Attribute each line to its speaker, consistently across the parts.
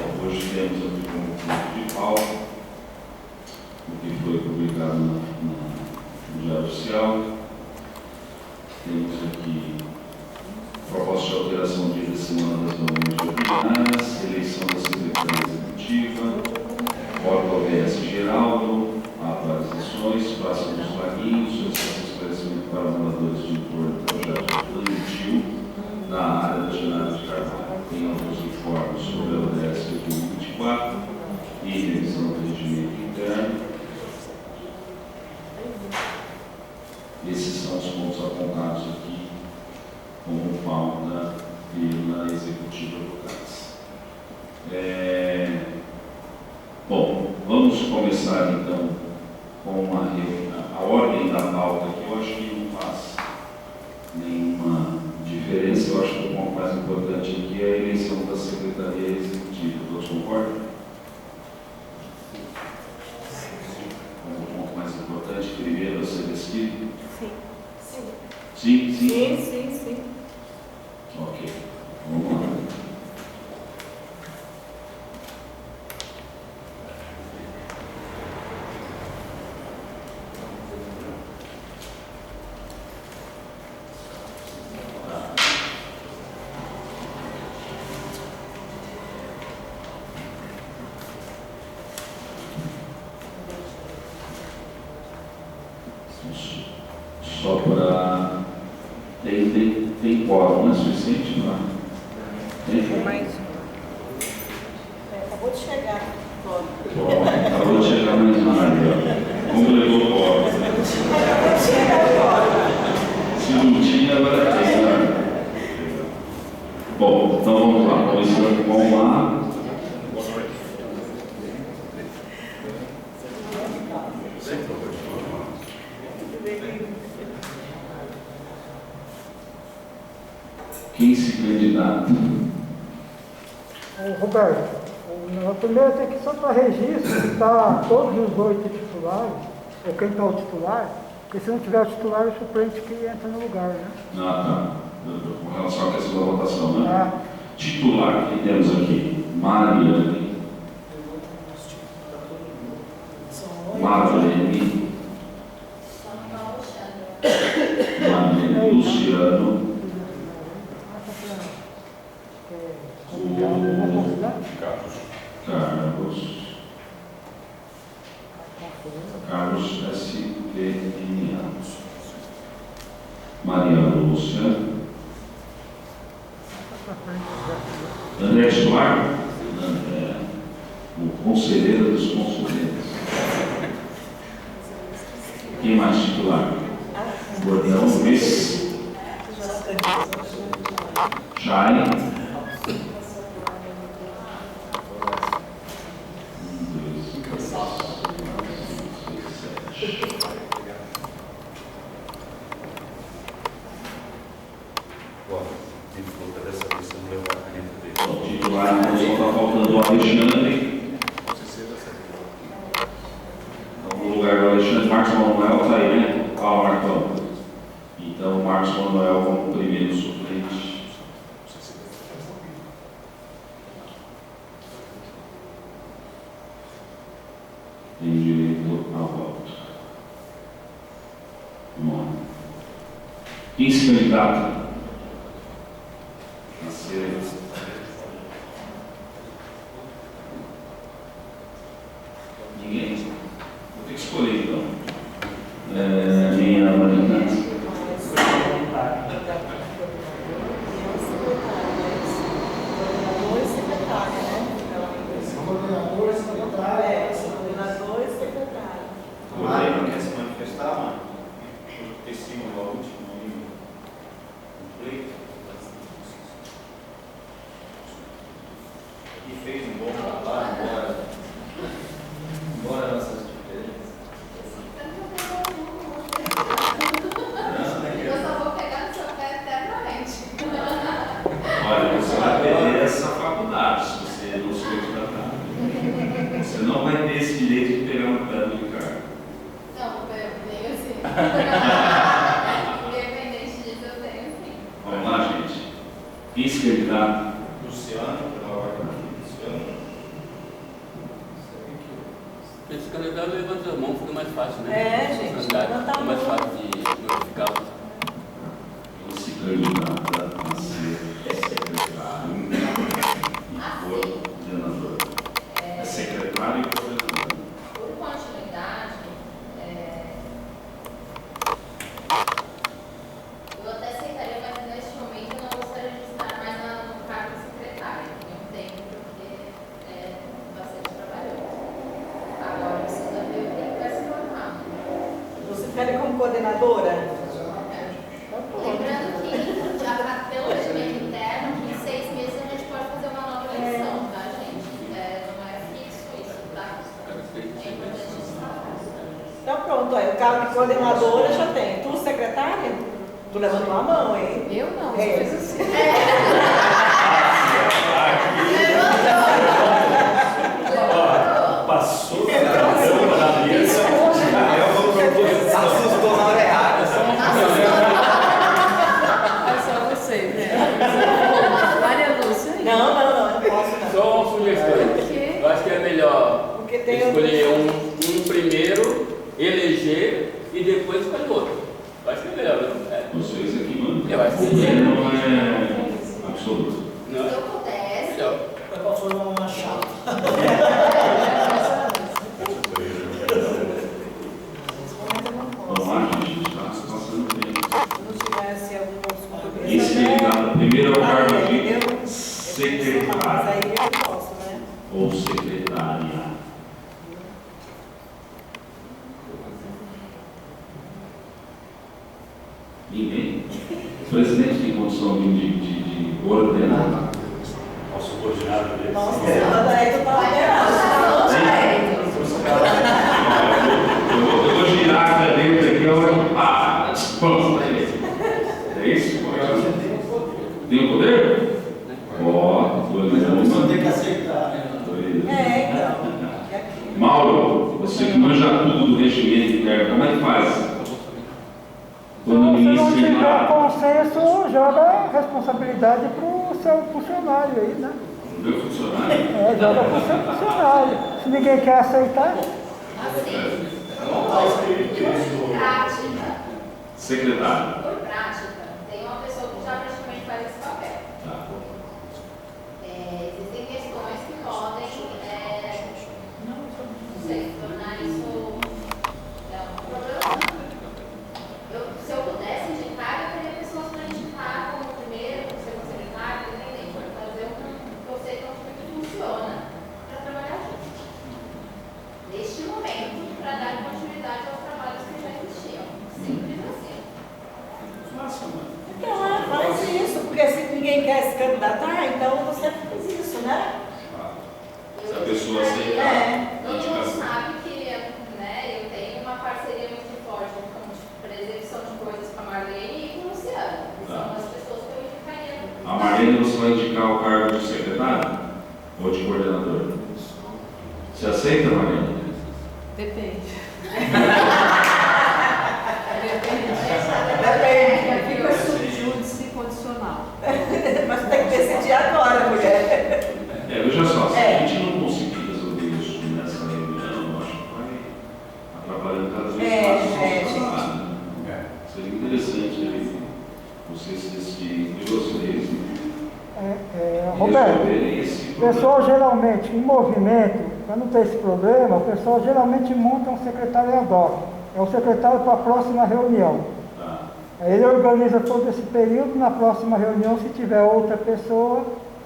Speaker 1: Hoje temos aqui como ponto de pauta o que foi publicado no Diário Oficial. Temos aqui proposta de alteração de dia da semana das reuniões ordinárias, eleição da Secretaria Executiva, voto ao VS Geraldo, atualizações, praça dos Laguinhos, solicitação de esclarecimento para moradores de entorno do projeto plantio na área da General de Carvalho. Tem outros informes sobre a ODS 2024 e revisão do regimento interno. Esses são os pontos apontados aqui como pauta pela Executiva do CAS. Bom, vamos começar então com a ordem da pauta, que eu acho que não faz nenhuma diferença. Eu acho que o ponto mais importante aqui é a eleição da Secretaria Executiva. Todos concordam? O ponto mais importante, primeiro, a ser decidido? Sim. Sim? Ok, vamos lá. Só para... Tem quórum, não é suficiente? Não? Tem?
Speaker 2: Mais acabou de chegar.
Speaker 1: Acabou de chegar mais uma. Como levou o quórum? Se não tinha, agora tem. Né? Bom, então vamos lá. Vamos lá. Quem se candidata?
Speaker 3: Roberto, primeiro tem que só para registro, que está todos os 8 titulares, ou quem está o titular, porque se não tiver o titular, é o suplente que entra no lugar, né?
Speaker 1: Tá. Com relação à questão da votação, né? Titular que temos aqui, Marlene, Luciano, Carlos S.P.N.A. Maria Lúcia, André Titular, o conselheiro dos consulentes. Quem mais titular? Gordão Luiz, Chay, titular, só está faltando o Alexandre. No lugar do Alexandre, Marcos Manuel está aí, né? Marcão. Então, Marcos Manuel como primeiro suplente. Tem direito ao voto. Vamos lá. Quem se candidata? Ninguém? Vou ter que escolher então. Minha Marina.
Speaker 4: Quer se manifestar, mano? Testemunho ao último pleito. E fez um bom trabalho, embora nossas diferenças.
Speaker 5: Eu só vou pegar no seu pé eternamente.
Speaker 1: Olha, você vai perder essa faculdade se você não se candidatar. Você não vai ter esse direito de pegar no pé do Ricardo.
Speaker 5: Não, eu tenho sim. Independente disso, eu tenho sim.
Speaker 1: Vamos lá, gente. Quem se candidata?
Speaker 4: Luciano, pela ordem aqui, Luciano.
Speaker 2: Esse candidato levanta a mão, fica mais fácil, né?
Speaker 6: É, gente,
Speaker 2: Candidato,
Speaker 6: levanta a
Speaker 2: fica mais
Speaker 6: mão.
Speaker 2: fácil de notificar.
Speaker 1: Ele se candidata a ser secretário e coordenador. É secretário e coordenador.
Speaker 5: Por continuidade, eu até aceitaria, mas neste momento eu não gostaria de estar mais no cargo de secretário. Não tenho, porque é bastante trabalhoso. Agora, precisa ver o que vai se formar.
Speaker 6: Você quer como coordenadora?
Speaker 5: Lembrando que, já pelo regimento interno, que em 6 meses a gente pode fazer uma nova eleição, tá, gente? Não é fixo isso, tá? É importante destacar.
Speaker 6: Então pronto, aí, o cargo de coordenadora já tem. Tu, secretária? Tu levantou a mão, hein?
Speaker 7: Eu não,
Speaker 6: É.
Speaker 7: só fiz assim.
Speaker 4: Passou da câmera da mesa. Assustou na hora errada.
Speaker 7: É só você, né? Maria Lúcia. aí.
Speaker 6: Não, eu não posso não.
Speaker 2: Só uma sugestão.
Speaker 7: Por quê?
Speaker 2: Eu acho que é melhor
Speaker 6: Porque tem
Speaker 2: escolher um primeiro, eleger e depois escolher outro. Eu acho que é melhor, né?
Speaker 1: Vocês aqui mandam.
Speaker 2: Eu acho que
Speaker 1: O poder não é absoluto.
Speaker 2: Não
Speaker 5: Se
Speaker 2: é?
Speaker 5: eu pudesse,
Speaker 2: Melhor.
Speaker 8: Qual foi uma chave?
Speaker 1: Vamos lá, gente, está passando tempo.
Speaker 6: Se não tivesse algum outro compromisso.
Speaker 1: Esse candidato, primeiro é o cargo de
Speaker 6: Mas
Speaker 1: secretário
Speaker 6: aí eu posso, né?
Speaker 1: ou secretária. Ninguém? O presidente tem condição de ordenar?
Speaker 4: Ao subordinado dele.
Speaker 6: Nossa, aí tu tá ordenado.
Speaker 1: Eu vou girar a caneta aqui, eu vou. Vamos. É isso? Tem o poder? Ó,
Speaker 8: Só tem que aceitar.
Speaker 6: É, então. E aqui?
Speaker 1: Mauro, você que manja tudo do regimento interno, como é que faz? Quando o
Speaker 3: Se não
Speaker 1: ministro
Speaker 3: tiver consenso, joga a responsabilidade para o seu funcionário aí, né?
Speaker 1: meu funcionário,
Speaker 3: Joga para o seu funcionário. Se ninguém quer aceitar,
Speaker 5: assim,
Speaker 4: Não está escrito isso.
Speaker 5: por prática,
Speaker 1: secretário.
Speaker 5: tem uma pessoa que já praticamente faz esse papel.
Speaker 1: Tá.
Speaker 5: Existem questões que podem, não sei, tornar isso um problema. Se eu pudesse indicar, eu teria pessoas para indicar como primeiro, como segundo secretário, independente, para fazer um que eu sei que funciona para trabalhar junto. Neste momento, para dar continuidade aos trabalhos que já existiam. Simples assim.
Speaker 1: Faça, mano.
Speaker 6: Então, faz isso, porque se ninguém quer se candidatar, então você faz isso, né?
Speaker 1: Se a pessoa aceitar,
Speaker 5: Todo mundo sabe que eu tenho uma parceria muito forte para execução de coisas com a Marlene e com o Luciano. São as pessoas que eu indicaria.
Speaker 1: a Marlene, você vai indicar o cargo de secretário ou de coordenador? Você aceita, Marlene?
Speaker 7: Depende.
Speaker 6: Depende.
Speaker 7: Fica subjúdice condicional.
Speaker 6: Mas tem que decidir agora, mulher.
Speaker 1: Veja só, se a gente não conseguir resolver isso nessa reunião, eu acho que vai atrapalhando cada vez mais o nosso trabalho. Seria interessante aí vocês decidirem entre vocês e
Speaker 3: Roberto,
Speaker 1: resolverem esse
Speaker 3: o
Speaker 1: problema.
Speaker 3: pessoal geralmente, em movimento, para não ter esse problema, o pessoal geralmente monta um secretário ad hoc. É o secretário para a próxima reunião.
Speaker 1: Tá.
Speaker 3: Aí ele organiza todo esse período, na próxima reunião, se tiver outra pessoa,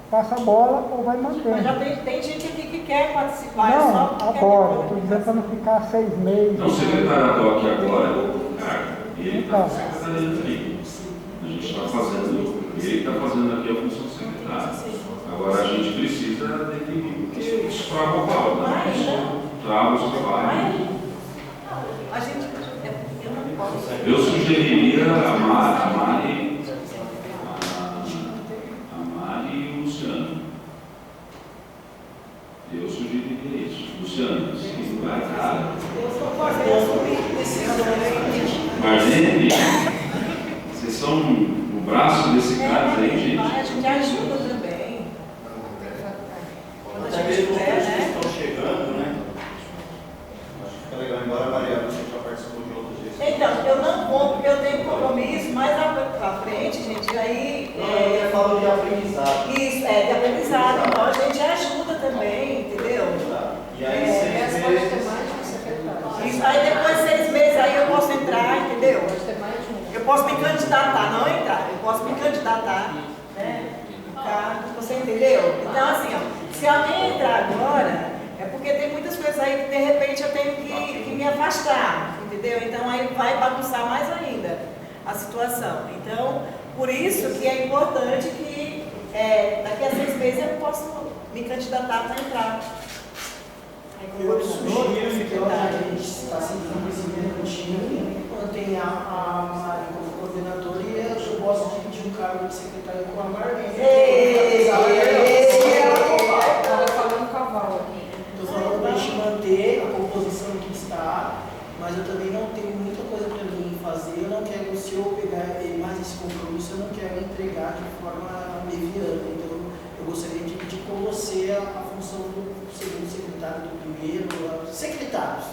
Speaker 3: passa a bola ou vai
Speaker 6: Mas
Speaker 3: mantendo.
Speaker 6: já tem gente aqui que quer participar, é
Speaker 3: Não,
Speaker 6: só porque
Speaker 3: agora,
Speaker 6: quer.
Speaker 3: estou dizendo para não ficar 6 meses.
Speaker 1: Então, o secretário ad hoc agora é outro cargo. Ele está secretariando aqui. A gente está fazendo, ele está fazendo aqui a função de secretário. Agora a gente precisa definir, porque isso trava o pau, né? Isso trava os trabalhos.
Speaker 6: A gente, eu não posso.
Speaker 1: Eu sugeriria a Mari e o Luciano. Eu sugeriria isso. Luciano, sim, vai, cara.
Speaker 6: Eu só posso assumir decisões.
Speaker 1: Marlene, vocês são o braço desse cara aí, gente.
Speaker 6: A gente ajuda também. Quando a
Speaker 4: Até
Speaker 6: gente
Speaker 4: mesmo
Speaker 6: puder,
Speaker 4: outros que
Speaker 6: né?
Speaker 4: estão chegando, né?
Speaker 6: posso me candidatar, né? Você entendeu? Então, assim, ó, se alguém entrar agora, é porque tem muitas coisas aí que de repente eu tenho que me afastar, entendeu? Então aí vai bagunçar mais ainda a situação. Então, por isso que é importante que daqui a 6 meses eu posso me candidatar para entrar.
Speaker 8: Eu sugiro que a gente está seguindo esse mesmo time, mantém a Mari como coordenadora e eu posso dividir o cargo de secretária com a Marlene.
Speaker 7: Estava falando cavalo aqui.
Speaker 8: Estou falando para a gente manter a composição que está, mas eu também não tenho muita coisa para mim fazer. Eu não quero, se eu pegar mais esse compromisso, eu não quero entregar de forma leviana. Então, eu gostaria de dividir com você a função do segundo secretário, do primeiro, secretários.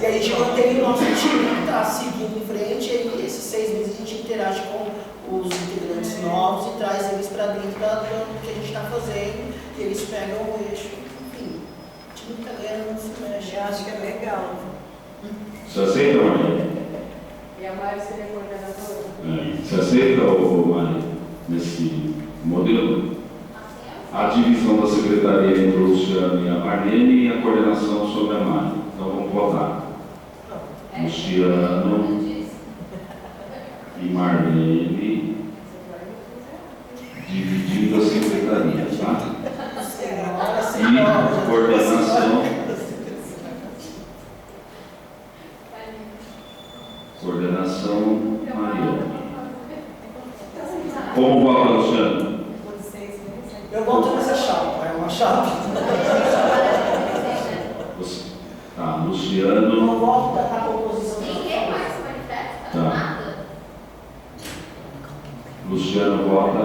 Speaker 8: E a gente mantém o nosso time que está seguindo em frente, e aí esses 6 meses a gente interage com os integrantes novos e traz eles para dentro do que a gente está fazendo, e eles pegam o eixo. Enfim, o time que está ganhando não se mexe.
Speaker 6: Eu acho que é legal.
Speaker 1: Você aceita, Maria?
Speaker 7: E a Mari seria coordenadora?
Speaker 1: Você aceita, Maria, nesse modelo? A divisão da secretaria entre o Luciano e a Marlene e a coordenação sobre a Mari. Então vamos votar. Luciano e Marlene dividindo a secretaria, tá? E coordenação. Coordenação Maria. Como vota, Luciano?
Speaker 8: Eu volto nessa chapa, é uma chapa.
Speaker 1: Tá,
Speaker 8: Eu
Speaker 1: Luciano.
Speaker 8: não volto da composição.
Speaker 5: Ninguém mais se manifesta?
Speaker 1: Tá.
Speaker 5: Nada?
Speaker 1: Luciano vota.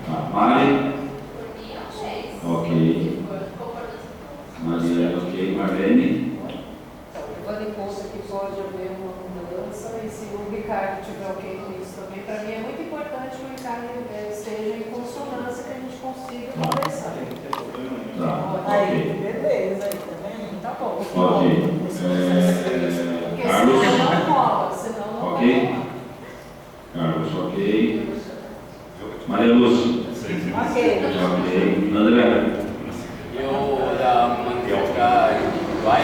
Speaker 1: Tá, Mari.
Speaker 5: Por mim, ok.
Speaker 1: Ok. Maria, ok. Marlene.
Speaker 7: Levando em conta que pode haver uma mudança, e se o Ricardo tiver ok com isso também, para mim é muito importante que o Ricardo esteja em consonância, que a gente consiga conversar.
Speaker 1: Tá,
Speaker 6: Aí,
Speaker 1: ok.
Speaker 6: beleza, aí, tá vendo? Tá bom.
Speaker 1: Ok.
Speaker 7: Porque
Speaker 1: Carlos.
Speaker 7: senão não rola, senão não
Speaker 1: Ok.
Speaker 7: vai rolar.
Speaker 1: Carlos, ok. Maria Lúcia.
Speaker 6: Ok.
Speaker 1: Ok. André.
Speaker 2: Eu, da manifestar vai,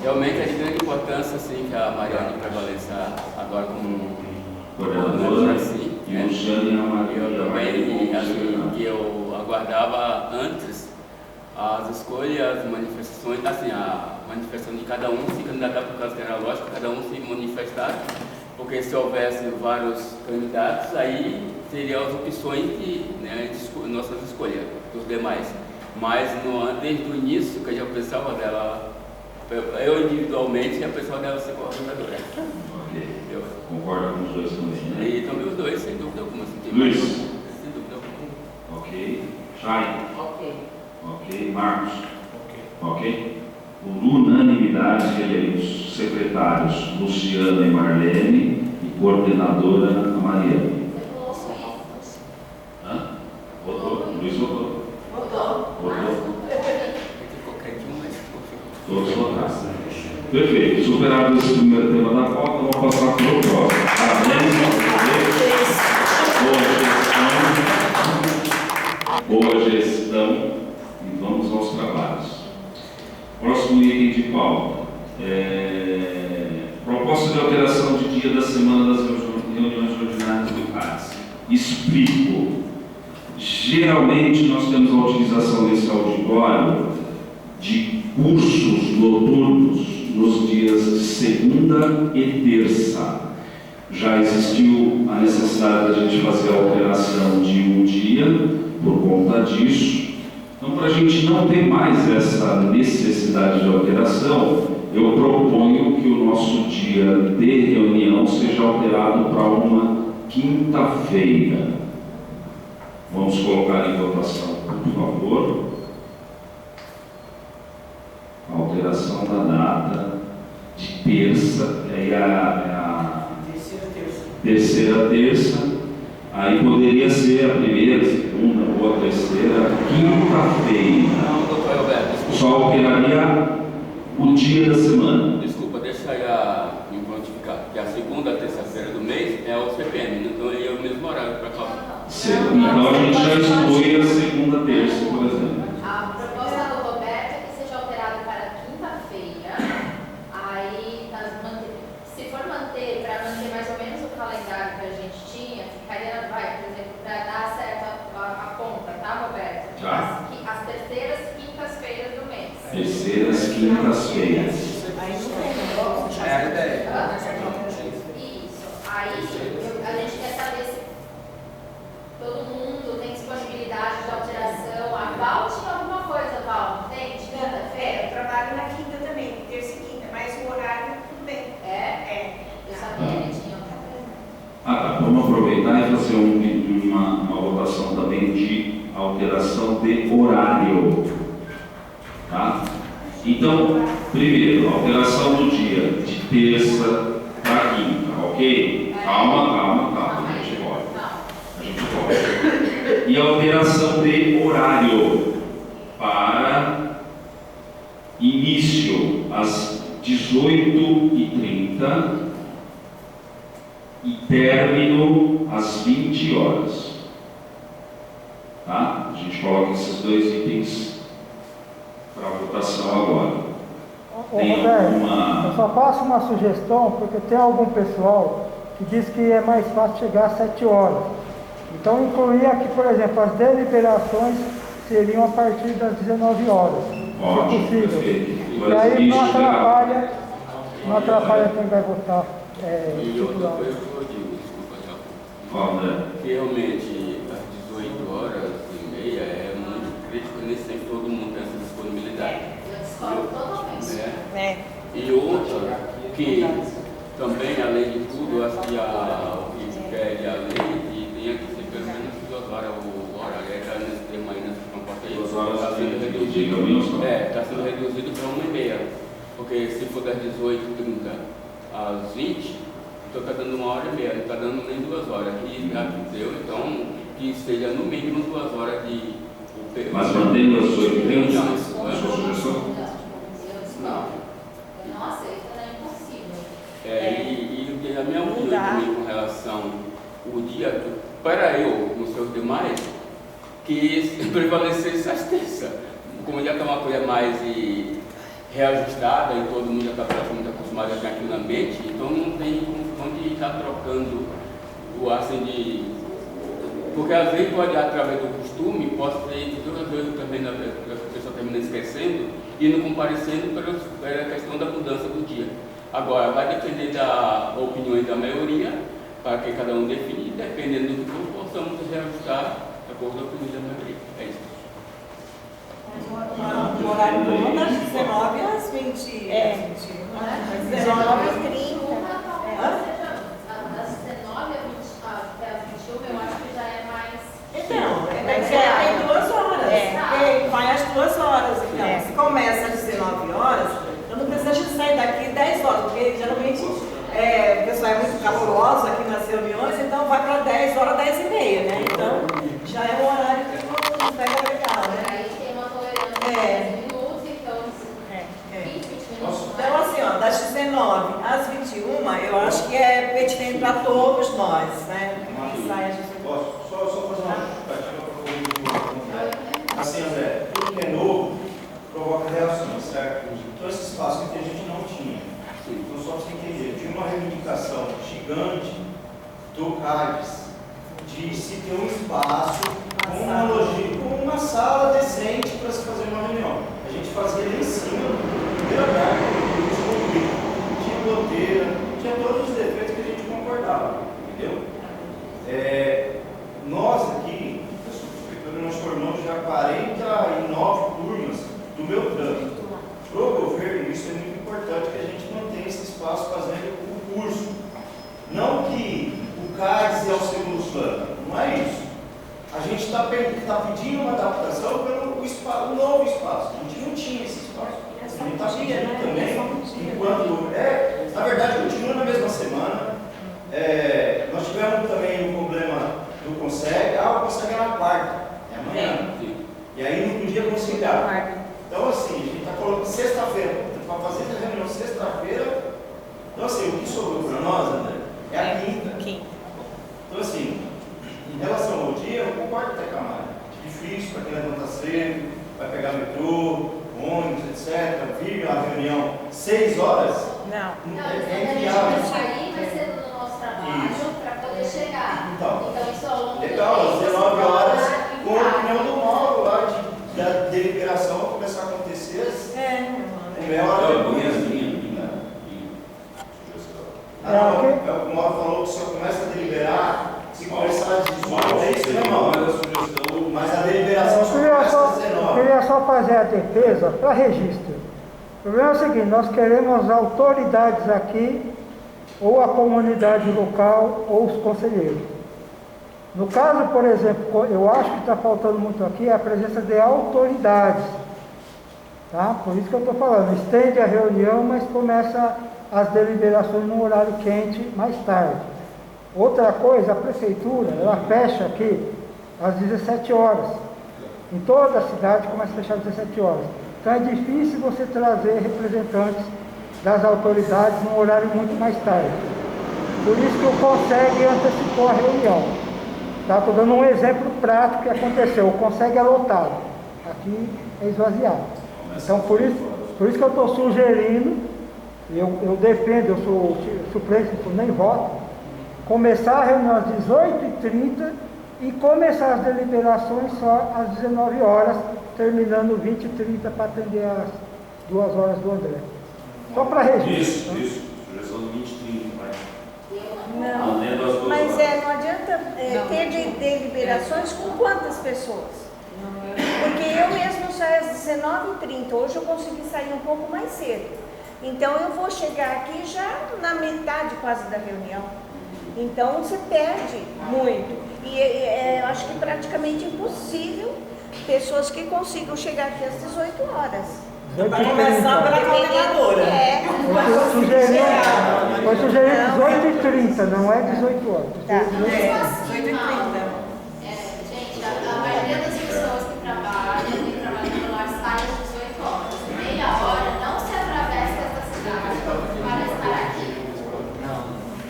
Speaker 2: realmente é de grande importância assim, que a Mariana prevaleça agora como
Speaker 1: Coordenadora.
Speaker 2: assim,
Speaker 1: E o Luciano e a Maria.
Speaker 2: eu também, assim, que eu aguardava antes as escolhas, as manifestações, assim, a manifestação de cada um se candidatar por causa que era lógico, cada um se manifestar, porque se houvesse vários candidatos, aí teriam as opções de, né, nossas escolhas, dos demais. Mas desde o início, que eu já pensava dela, eu individualmente já pensava dela ser coordenadora.
Speaker 1: Ok.
Speaker 2: Eu,
Speaker 1: Concorda com os dois também, né?
Speaker 2: e também os dois, sem dúvida alguma.
Speaker 1: Luiz.
Speaker 2: Sem dúvida alguma.
Speaker 1: Ok. Chay.
Speaker 7: Ok.
Speaker 1: Ok. Marcos. Ok. Por unanimidade, eleito secretários Luciana e Marlene e coordenadora a Mariana.
Speaker 5: Você falou Luiz.
Speaker 1: Hã? Votou? Luiz votou? Votou?
Speaker 2: Qualquer um, mas
Speaker 1: Todos votaram. Perfeito. Superado esse primeiro tema da pauta, vamos passar para o próximo. Parabéns. Boa gestão. E vamos aos trabalhos. Próximo item de pauta. Proposta de alteração de dia da semana das reuniões ordinárias do CADES. Explico. Geralmente nós temos a utilização desse auditório de cursos noturnos nos dias de segunda e terça. Já existiu a necessidade da gente fazer a alteração de um dia por conta disso. Então, para a gente não ter mais essa necessidade de alteração, eu proponho que o nosso dia de reunião seja alterado para uma quinta-feira. Vamos colocar em votação, por favor. A alteração da data de terça, que aí é a terceira terça, aí poderia ser a primeira, segunda ou a terceira, quinta-feira.
Speaker 2: não, doutor Alberto, desculpa.
Speaker 1: Só alteraria o dia da semana.
Speaker 2: Desculpa, deixa aí a CPM, então ele é o mesmo horário para cá.
Speaker 1: Então a gente já exclui a segunda, terça, por exemplo.
Speaker 5: A proposta do Roberto é que seja alterado para quinta-feira. Aí, se for manter, para manter mais ou menos o calendário que a gente tinha, ficaria, por exemplo, para dar certo a conta, tá, Roberto?
Speaker 1: Tá.
Speaker 5: As terceiras quintas-feiras do mês.
Speaker 1: Terceiras, quintas-feiras.
Speaker 6: Aí não tem negócio.
Speaker 2: É a ideia.
Speaker 5: Isso. Aí, a gente quer saber se todo mundo tem disponibilidade de alteração. A Val tinha alguma coisa, Val? Não tem? De quinta-feira?
Speaker 9: Eu trabalho na quinta também, terça e quinta, mas o horário tudo bem.
Speaker 5: É? Eu sabia que tinha.
Speaker 1: Ah, tá. Vamos aproveitar e fazer uma votação também de alteração de horário. Tá? Então, primeiro, alteração do dia de terça para quinta, ok? Calma, a gente volta. E alteração de horário para início às 18h30 e término às 20 horas. Tá? A gente coloca esses dois itens para votação agora.
Speaker 3: Ô,
Speaker 1: Tem
Speaker 3: Roberto,
Speaker 1: alguma...
Speaker 3: eu só faço uma sugestão, porque tem algum pessoal que diz que é mais fácil chegar às 7 horas. Então, incluir aqui, por exemplo, as deliberações seriam a partir das 19 horas, se possível.
Speaker 1: Perfeito.
Speaker 3: E aí não atrapalha quem vai votar
Speaker 2: E outra
Speaker 3: titular.
Speaker 2: coisa que eu digo, desculpa, já.
Speaker 1: Fala,
Speaker 2: Que realmente às 18h30 é muito crítico, nem sempre todo mundo tem essa disponibilidade.
Speaker 5: Eu discordo totalmente.
Speaker 2: Né? E outra, que também, além de tudo, eu acho que o que pede a lei e tem que ser pelo menos 2 horas o horário. Está nesse termo aí, nessa proposta aí.
Speaker 1: 2 horas
Speaker 2: está sendo
Speaker 1: de
Speaker 2: reduzido.
Speaker 1: caminho,
Speaker 2: Está sendo reduzido para 1h30. Porque se for das 18h30 às 20, então está dando 1h30, não está dando nem 2 horas. E já deu, então, que seja no mínimo 2 horas de.
Speaker 1: mas mantendo as suas
Speaker 2: reuniões.
Speaker 1: sua sugestão?
Speaker 2: Não.
Speaker 5: Eu não aceito, é impossível.
Speaker 2: E a minha opinião também com relação ao dia, para eu, nos seus demais, que prevalecesse as terças. Como já está uma coisa mais reajustada e todo mundo já está praticamente acostumado a ter aquilo na mente, então não tem como de estar trocando o assim de. Porque às vezes pode, através do costume, pode ter duas vezes também a pessoa termina esquecendo e não comparecendo pela questão da mudança do dia. Agora, vai depender da opinião da maioria, para que cada um define, dependendo do que for, possamos reajustar de acordo com a opinião da maioria. É isso.
Speaker 6: O horário bom das 19 às 20.
Speaker 5: Das
Speaker 6: 19 às 30.
Speaker 5: Das 19 até as 21, eu acho que já é mais.
Speaker 6: Então, tem 2 horas. Vai às 2 horas. Então, se começa às 19 horas, eu não preciso sair daqui 10 horas, porque geralmente o pessoal é muito caloroso aqui nas reuniões, então vai para 10 horas, 10h30, né? Então, já é um horário que não pega legal, né?
Speaker 5: Aí tem uma tolerância de 10 minutos, então 20 minutos.
Speaker 6: Então, assim, ó, das 19 às 21, eu acho que é pertinente para todos nós, né? Que sai às 19.
Speaker 4: Posso só fazer uma justificativa para o assim, André, tudo que é novo provoca reações, certo? Então, esse espaço que a gente não tinha. Então, só para você entender, tinha uma reivindicação gigante do CADES de se ter um espaço com uma logística, com uma sala decente para se fazer uma reunião. A gente fazia ali em cima, primeira carta, tinha goteira, tinha todos os defeitos que a gente concordava, entendeu? Nós aqui, a subprefeitura, nós formamos já 49 turmas do meu trânsito. Para o governo, isso é muito importante, que a gente mantenha esse espaço fazendo o curso. Não que o CADES é o segundo plano, não é isso. A gente está pedindo uma adaptação pelo novo espaço. A gente não tinha esse espaço. A gente está pedindo também, enquanto. Na verdade, continua na mesma semana. Nós tivemos também um problema do CONSEG. O CONSEG é na quarta, é amanhã. E aí não podia conciliar. Então, assim, a gente está colocando sexta-feira, para fazer a reunião sexta-feira. Então, assim, o que sobrou para nós, André, é a quinta. tem que levantar cedo, vai pegar metrô, ônibus, etc. Vive a reunião 6 horas.
Speaker 6: Não.
Speaker 5: Não,
Speaker 4: É
Speaker 5: a
Speaker 4: inviável.
Speaker 5: gente vai sair mais cedo do nosso trabalho para poder chegar.
Speaker 4: Então,
Speaker 5: Isso ao longo do
Speaker 4: legal, às
Speaker 5: dia,
Speaker 4: 19 horas,
Speaker 5: vai
Speaker 4: com a opinião do Mauro lá, da deliberação começar a acontecer, com meia hora depois. O Mauro falou que só começa a deliberar se começar às 18, é isso, né, Mauro? Mas a deliberação só começa às 19.
Speaker 3: Eu queria só fazer a defesa para registro. O problema é o seguinte, nós queremos autoridades aqui, ou a comunidade local, ou os conselheiros. No caso, por exemplo, eu acho que está faltando muito aqui a presença de autoridades. Tá? Por isso que eu estou falando, estende a reunião, mas começa as deliberações no horário quente mais tarde. Outra coisa, a prefeitura, ela fecha aqui às 17 horas. Em toda a cidade começa a fechar às 17 horas. Então é difícil você trazer representantes das autoridades num horário muito mais tarde. Por isso que o CONSEG antecipou a reunião. Estou dando um exemplo prático que aconteceu. O CONSEG é lotado, aqui é esvaziado. Então por isso que eu estou sugerindo, eu defendo, eu sou suplente, nem voto, começar a reunião às 18h30 e começar as deliberações só às 19 horas, terminando 20h30 para atender as 2 horas do André. Só para registro.
Speaker 1: Isso. Sugestão de 20h30, vai.
Speaker 6: Não, mas não adianta ter deliberações com quantas pessoas? Porque eu mesmo saio às 19h30, hoje eu consegui sair um pouco mais cedo. Então eu vou chegar aqui já na metade quase da reunião. Então você perde muito. E eu acho que praticamente impossível pessoas que consigam chegar aqui às 18 horas.
Speaker 8: Vai começar pela coordenadora.
Speaker 3: Foi sugerido 18h30, não é 18 horas.
Speaker 6: Tá.
Speaker 5: 18h30. Gente, a maioria das pessoas que trabalham no lar sai às 18 horas. Meia hora não se atravessa essa cidade para estar aqui.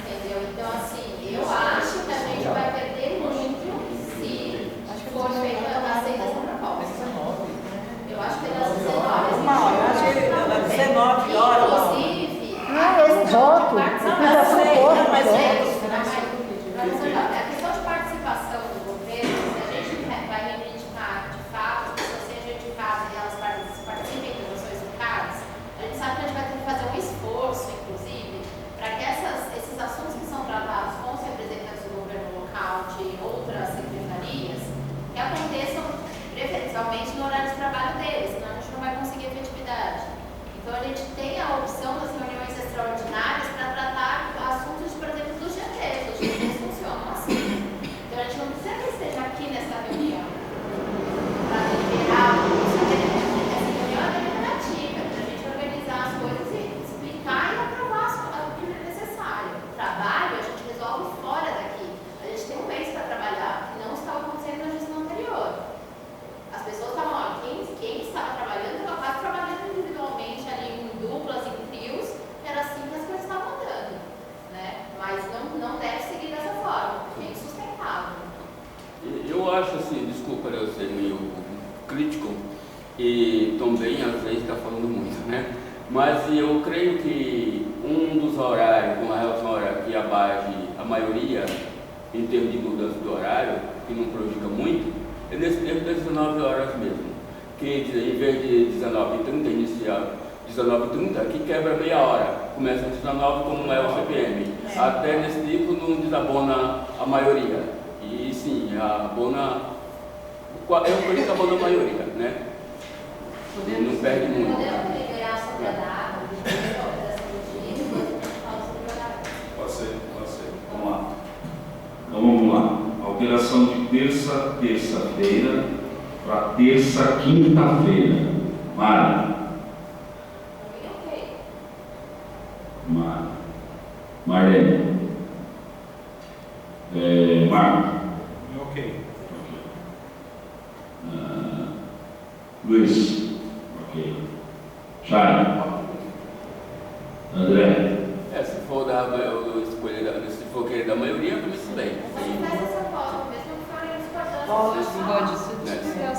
Speaker 5: Entendeu? Então, assim, eu acho que a gente vai perder muito se for feita a aceitação da proposta. Eu acho que das 19 horas.
Speaker 6: Eu acho que das 19 horas.
Speaker 5: Inclusive,
Speaker 3: eu voto.
Speaker 5: a questão de participação do governo, se a gente vai reivindicar de fato, que pessoas sejam indicadas e elas participem das ações locais, a gente sabe que a gente vai ter que fazer um esforço, inclusive, para que esses assuntos que são tratados com os representantes do governo local de outras secretarias, que aconteçam preferencialmente no horário de trabalho deles, senão a gente não vai conseguir efetividade. Então a gente tem a opção das reuniões extraordinárias para tratar assuntos, por exemplo, dos GTs. Os GTs funcionam assim. Então a gente não precisa que esteja aqui nessa reunião para deliberar. Essa reunião é deliberativa, para a gente organizar as coisas e explicar e aprovar o que é necessário. O trabalho a gente resolve fora daqui. A gente tem um mês para trabalhar, que não estava acontecendo na gestão anterior. As pessoas estavam lá, quem estava trabalhando, estava quase trabalhando individualmente ali em duplas, em trios, era assim que as coisas estavam andando, né? Mas não deve seguir dessa forma, porque é insustentável.
Speaker 2: Eu acho assim, desculpa eu ser meio crítico e também às vezes está falando muito, né? Mas eu creio que um dos horários, com relação ao horário que abate a maioria em termos de mudança do horário, que não prejudica muito, é nesse tempo das 19 horas mesmo. Que em vez de 19h30 iniciar 19h30, que quebra meia hora. Começa às 19 como é o CPM. Até nesse tipo não desabona a maioria. E sim, abona. Eu acredito que abona a maioria, né? Não perde muito.
Speaker 5: Podemos liberar sobre a data,
Speaker 1: Pode ser. Vamos lá. Então vamos lá. Alteração de terça-feira para terça-quinta-feira. Mara. Marlene. Marco.
Speaker 4: Ok.
Speaker 1: Luiz. Ok. Chay. André.
Speaker 2: Se for se for querer da maioria, por isso bem.
Speaker 5: Mas essa forma, mesmo que forem discordantes.
Speaker 7: Pode se quiser.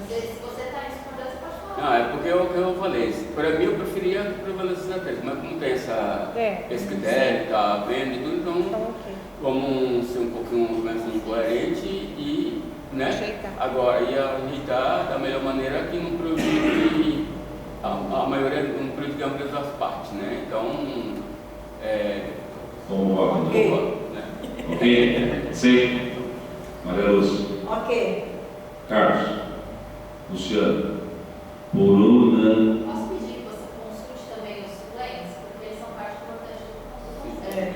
Speaker 5: Se você está em discordância, pode falar.
Speaker 2: Não, é porque eu falei, para mim eu preferia que prevalência estratégica, mas como tem esse critério, tá vendo e tudo, então vamos ser um pouquinho mais incoerente e, né, agora ia ajeitar da melhor maneira que não prejudique a maioria, não prejudique ambas as partes, né, então,
Speaker 1: Como voto?
Speaker 2: né?
Speaker 1: Ok? Sim. Maria Lúcia.
Speaker 6: Ok.
Speaker 1: Carlos. Luciano. Por unanimidade.
Speaker 5: Posso pedir que você consulte também os suplentes, porque eles são parte importante do conselho.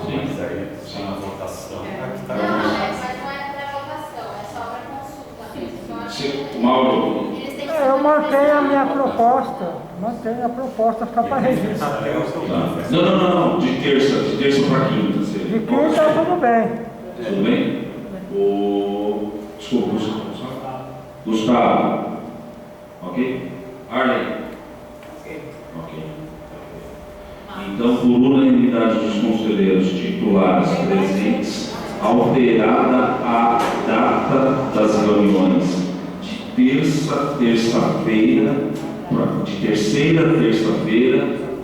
Speaker 1: Sim.
Speaker 10: Mas aí, só na votação,
Speaker 5: Não, mas não é para votação, é só para consulta mesmo. Então, acho que
Speaker 1: Mauro.
Speaker 5: eles têm que
Speaker 3: Eu mantenho a minha proposta, mantenho a proposta ficar para registro.
Speaker 1: Não. De terça para quinta.
Speaker 3: De quinta, tudo bem.
Speaker 1: Tudo bem? Desculpa, Gustavo. Ok? Arlen. Ok. Então, por unanimidade dos conselheiros titulares presentes, alterada a data das reuniões de terceira terça-feira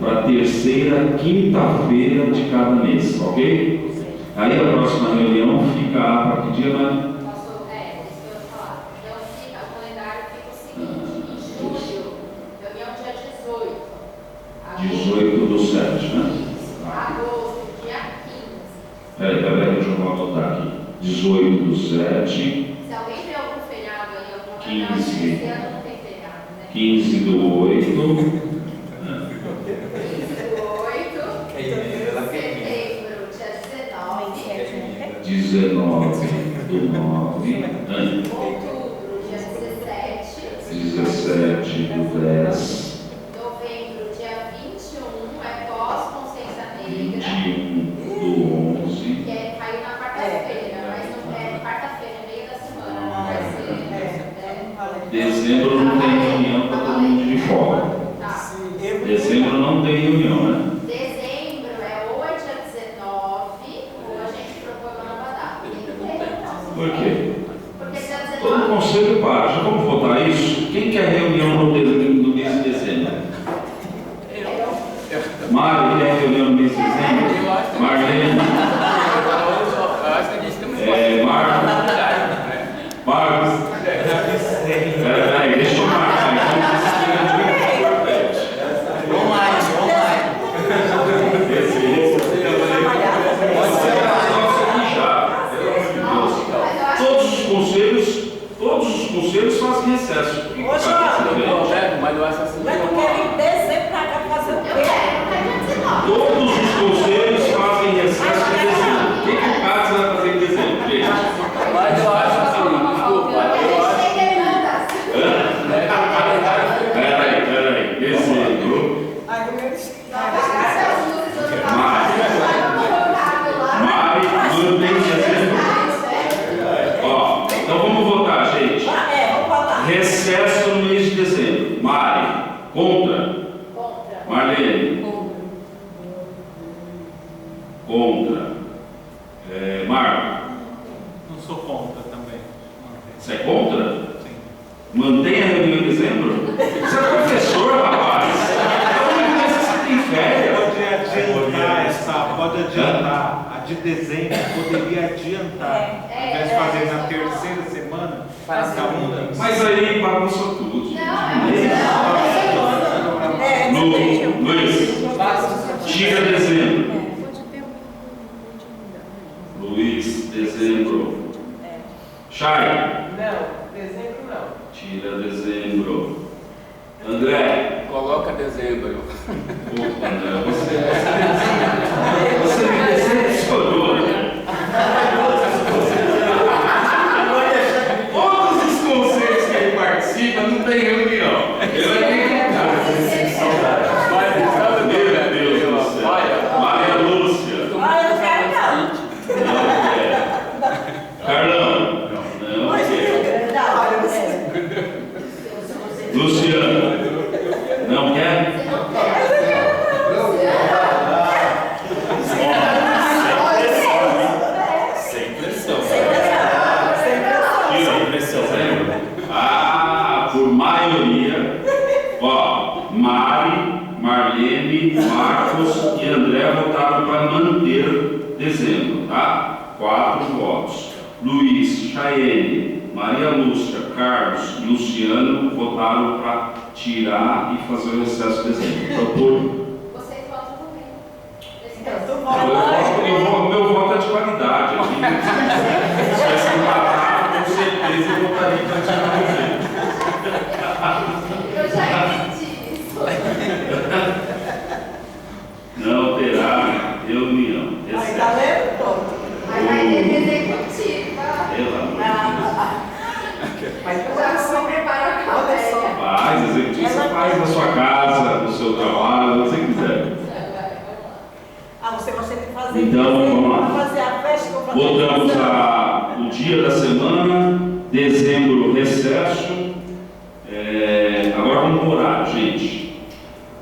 Speaker 1: para terceira quinta-feira de cada mês, ok? Aí a próxima reunião fica para que dia, Mãe?
Speaker 5: Isso que eu ia falar. Então, o calendário fica o seguinte: em julho, reunião dia 18.
Speaker 1: 18 do 7, né?
Speaker 5: Agosto, dia 15.
Speaker 1: Peraí, deixa eu anotar aqui. 18 do 7.
Speaker 5: Se alguém tem algum feriado aí, alguma coisa,
Speaker 1: 15.
Speaker 5: esse ano não tem feriado, né?
Speaker 1: 15 do 8.
Speaker 5: 15 do 8. Setembro, dia 19.
Speaker 1: 19 do 9.
Speaker 5: Outubro, dia 17.
Speaker 1: 17 do 10.
Speaker 5: Novembro, dia 21, é pós-consciência negra.
Speaker 1: 21 do 11.
Speaker 5: Que caiu na quarta-feira, mas não é quarta-feira, é meio da semana, não vai ser.
Speaker 1: Dezembro não tem reunião para todo mundo de folga.
Speaker 5: Tá.
Speaker 1: Dezembro não tem reunião, né?
Speaker 5: Dezembro ou é dia 19, ou a gente propõe uma nova data.
Speaker 1: Por quê?
Speaker 5: Porque dia
Speaker 1: Todo
Speaker 5: 19.
Speaker 1: conselho para. Já vamos votar isso? Quem quer reunião no mês de dezembro? Mário quer reunião no mês de dezembro? Marlene?
Speaker 2: Eu acho que a gente tem que
Speaker 1: Marcos? Peraí, deixa eu marcar. Todos os conselhos fazem recesso. Por que
Speaker 6: Ô, João.
Speaker 2: mas eu acho assim.
Speaker 6: Mas tu quer vir em dezembro pra cá fazer o
Speaker 5: Eu
Speaker 6: quê?
Speaker 5: quero, não é dia 19.
Speaker 1: Todos os conselhos fazem recesso em dezembro. O que o Cássio vai fazer em dezembro, gente?
Speaker 2: Mas eu acho assim, desculpa, eu acho
Speaker 5: Tem demandas.
Speaker 1: Peraí. Dezembro.
Speaker 6: Ai, meu Deus.
Speaker 1: Mari, mantém dezembro. Ó, então vamos votar, gente.
Speaker 6: Vamos botar.
Speaker 1: Recesso no mês de dezembro. Mari, contra. Marlene. Contra. Marco.
Speaker 10: Não sou contra também.
Speaker 1: Você é contra?
Speaker 10: Sim.
Speaker 1: Mantém a reunião em dezembro? Você é professor, rapaz. Você tem férias.
Speaker 10: Pode adiantar. A de dezembro poderia adiantar. Ao invés de fazer na terceira semana, cada um.
Speaker 1: Mas aí bagunça tudo. Luiz, tira dezembro. Luiz, dezembro. Chay,
Speaker 7: Não, dezembro não.
Speaker 1: tira dezembro. André,
Speaker 2: coloca dezembro.
Speaker 1: puta, André, você me decepcionou, né? Todos os conselhos que ele participa não tem reunião. Ele vai ter que entrar. Meu Deus do céu. Maria Lúcia.
Speaker 6: Eu quero não.
Speaker 1: Não quer. Carlão. Não quer. Luciano. Não quer?
Speaker 10: Sem pressão.
Speaker 1: Ah, Marcos e André votaram para manter dezembro, tá? 4 votos. Luiz, Chayene, Maria Lúcia, Carlos e Luciano votaram para tirar e fazer o recesso de dezembro. Então,
Speaker 5: Vocês votam também.
Speaker 1: meu voto é de qualidade. Aqui, se tivesse empatado, com certeza eu votaria para tirar o dezembro.
Speaker 5: Eu já entendi isso.
Speaker 1: Não terá reunião.
Speaker 6: Aí tá vendo? Pronto.
Speaker 5: Mas vai ter executiva.
Speaker 1: Pelo amor de Deus.
Speaker 6: Mas
Speaker 5: Eu já vou preparar a campanha.
Speaker 1: Faz, executivo, você faz na sua casa, no seu trabalho, onde você quiser.
Speaker 6: Você tem que fazer.
Speaker 1: Então, vamos lá.
Speaker 6: Fazer a festa,
Speaker 1: Botamos o dia da semana, dezembro, recesso. Agora vamos no horário, gente.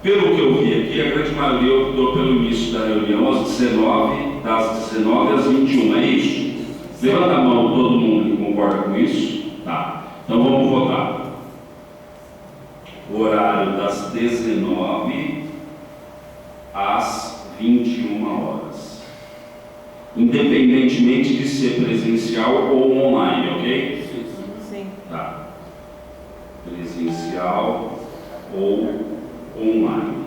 Speaker 1: Pelo que eu vi aqui, a grande maioria optou pelo início da reunião às 19, das 19 às 21, é isso? Levanta a mão todo mundo que concorda com isso. Tá. Então vamos votar. O horário das 19 às 21 horas. Independentemente de ser presencial ou online, ok?
Speaker 6: Sim.
Speaker 1: Tá. Presencial ou online.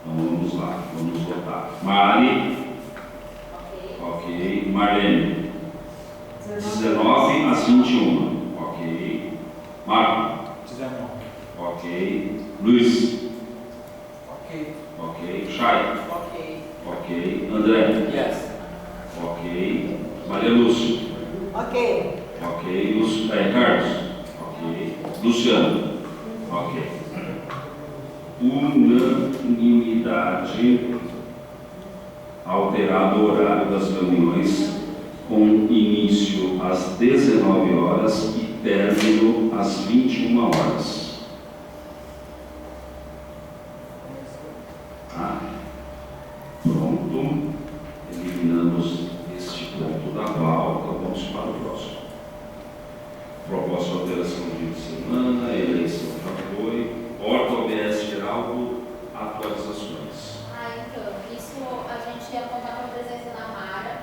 Speaker 1: Então vamos lá, vamos votar. Mari. Ok. Marlene. 19 às 21. Ok. Marco.
Speaker 10: 19.
Speaker 1: Ok. Luiz.
Speaker 8: Ok.
Speaker 1: Ok. Chay.
Speaker 6: Ok.
Speaker 1: Ok. André.
Speaker 2: Yes.
Speaker 1: Ok. Maria Lúcia.
Speaker 6: Ok.
Speaker 1: Ok. Carlos. Ok. Luciano. Ok. Unanimidade. Alterado o horário das reuniões, com início às 19 horas e término às 21 horas. Tá? Pronto. Eliminamos este ponto da pauta. Vamos para o próximo. Proposta de alteração de semana, eleição já foi. Porta OBS Geraldo, atualizações.
Speaker 5: Então, isso a gente ia contar com a presença da Mara,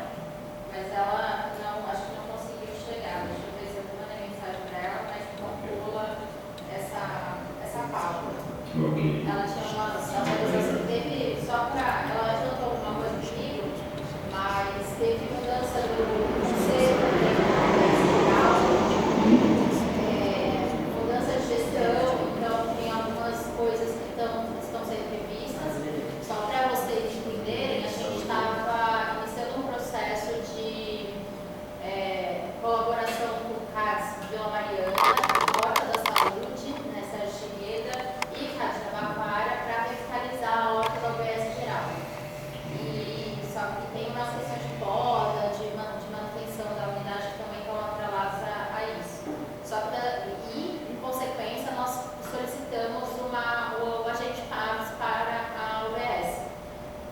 Speaker 5: mas ela não, acho que não conseguiu chegar. Deixa eu ver se eu mandei mensagem para ela, mas não pula essa pauta.
Speaker 1: Ok.
Speaker 5: Ela tinha uma atualização, teve, só para, ela adiantou alguma coisa comigo, mas teve mudança do conselho, mudança de gestão, então tem algumas coisas que estão sendo revistas. Só para vocês entenderem, a gente estava iniciando um processo de colaboração com o CADS Vila Mariana, Horta da Saúde, Sérgio Chigueda e CADS Jabaquara, para revitalizar a horta da OBS geral. E só que tem umas questões de poda, de manutenção da unidade que também estão atreladas a isso. Só que, em consequência, nós solicitamos o agente PAVS para a OBS.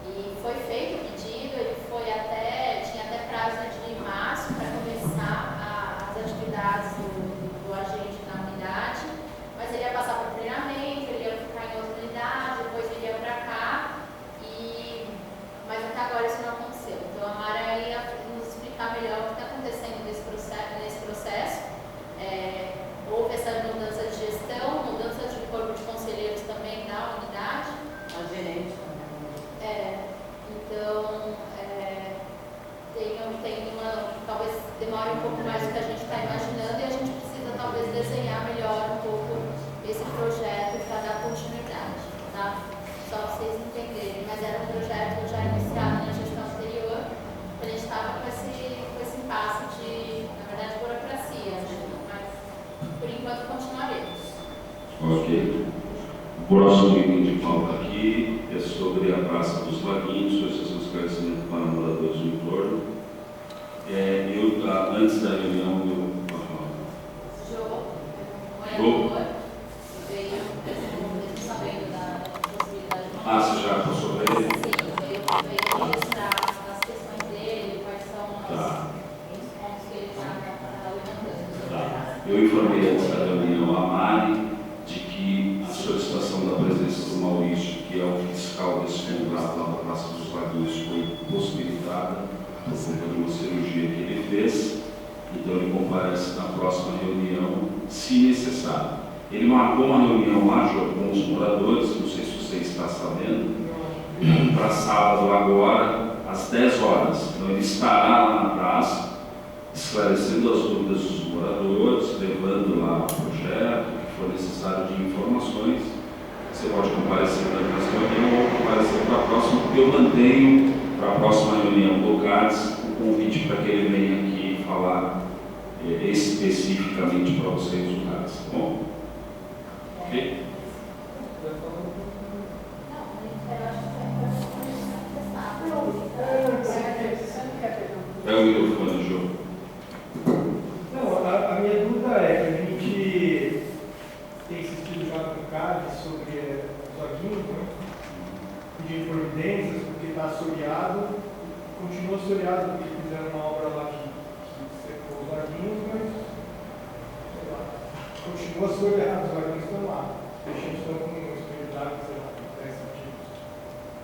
Speaker 5: E foi feito o pedido, ele tinha até prazo de março para começar as atividades do agente na unidade, mas ele ia passar por treinamento, ele ia ficar em outra unidade, depois ele ia para cá, mas até agora isso não aconteceu. Então a Mara ia nos explicar melhor o que está acontecendo nesse processo. Houve essa mudança de gestão, mudança de corpo de conselheiros também na unidade.
Speaker 6: A gerente também.
Speaker 5: Então, talvez demore um pouco mais do que a gente está imaginando e a gente precisa talvez desenhar melhor um pouco esse projeto para dar continuidade, tá? Só para vocês entenderem, mas era um projeto já iniciado na gestão anterior, a gente estava com esse impasse de, na verdade, burocracia, né? Mas por enquanto continuaremos.
Speaker 1: Ok. O próximo item de pauta aqui é sobre a Praça dos Vaguinhos, solicitação de esclarecimento para moradores do entorno. Antes da reunião,
Speaker 5: Morador, veio sabendo da possibilidade de uma...
Speaker 1: você já passou para ele?
Speaker 5: Sim, veio registrar as questões dele, quais são os pontos que ele está levantando.
Speaker 1: Tá. Eu informei antes da reunião a Mari de que a solicitação da contrato lá da Praça dos Lagoas foi possibilitada por conta de uma cirurgia que ele fez, então ele comparece na próxima reunião, se necessário. Ele marcou uma reunião lá com os moradores, não sei se você está sabendo, para sábado agora, às 10 horas. Então ele estará lá na praça, esclarecendo as dúvidas dos moradores, levando lá o projeto, o que for necessário de informações. Você pode comparecer para essa reunião ou comparecer para a próxima, porque eu mantenho para a próxima reunião do CADES o convite para que ele venha aqui falar especificamente para os resultados. Tá bom? Ok? Pega o microfone, Jô.
Speaker 11: Não, a minha dúvida é que a gente tem assistido já no CAD sobre os laguinhos, né? Pedindo providências, porque está assoreado, continua assoreado porque fizeram uma obra lá que secou os laguinhos, mas sei lá, continua assoreado, os laguinhos estão lá. Os peixinhos estão com especialidade, sei lá, 10 centímetros.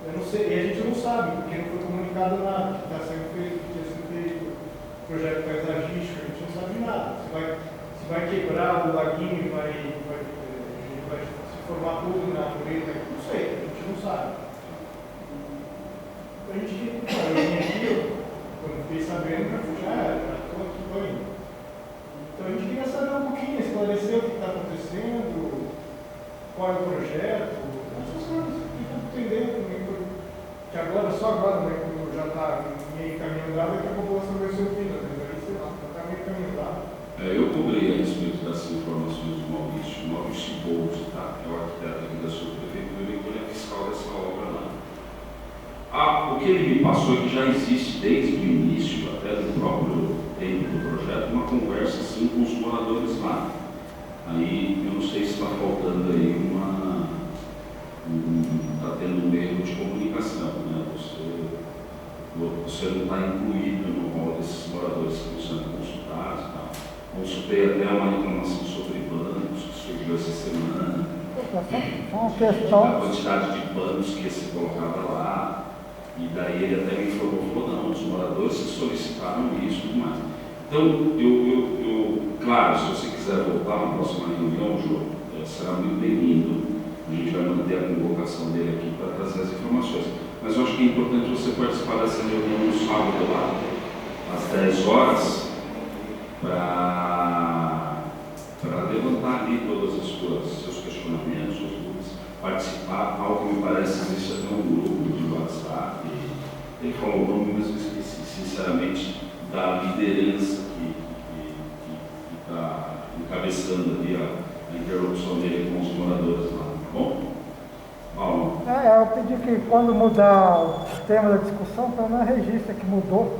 Speaker 11: Eu não sei, e a gente não sabe, porque não foi comunicado nada, que está sendo feito, que tinha sido feito, projeto paisagístico, a gente não sabe nada. Se vai quebrar o laguinho e vai se formar tudo na natureza, não sei, a gente não sabe. A gente, eu vim aqui, quando fiquei sabendo, já estou aqui, estou indo. Então a gente queria saber um pouquinho, esclarecer o que está acontecendo, qual é o projeto, essas coisas, que estou entendendo, que agora, só agora, né, como já está meio caminho dado, é que a população vai ser ouvida, mas aí, sei lá, já está meio caminho dado.
Speaker 1: Eu cobrei a respeito dessas informações do Maurício Bolt, tá? É o arquiteto aqui da sua prefeitura e ele é fiscal dessa obra lá. O que ele me passou é que já existe desde o início, até do próprio tempo do projeto, uma conversa assim com os moradores lá. Aí eu não sei se está faltando aí está tendo um erro de comunicação, né? Você não está incluído no rol desses moradores que estão sendo consultados e tal. Consultei até uma reclamação sobre bancos que surgiu essa semana. A quantidade de bancos que se colocava lá. E daí ele até me informou, falou, não, os moradores que solicitaram isso e tudo mais. Então, claro, se você quiser voltar na próxima reunião, Jô, será muito bem-vindo. A gente vai manter a convocação dele aqui para trazer as informações. Mas eu acho que é importante você participar dessa reunião no sábado lá, às 10 horas, para levantar ali todos os seus questionamentos, suas dúvidas, participar. Algo que me parece existe até um grupo de WhatsApp. Ele falou o nome, mas eu esqueci, sinceramente, da liderança que está encabeçando ali a interlocução dele com os moradores lá, tá bom? Paulo.
Speaker 3: Eu pedi que quando mudar o tema da discussão, pelo menos registra que mudou,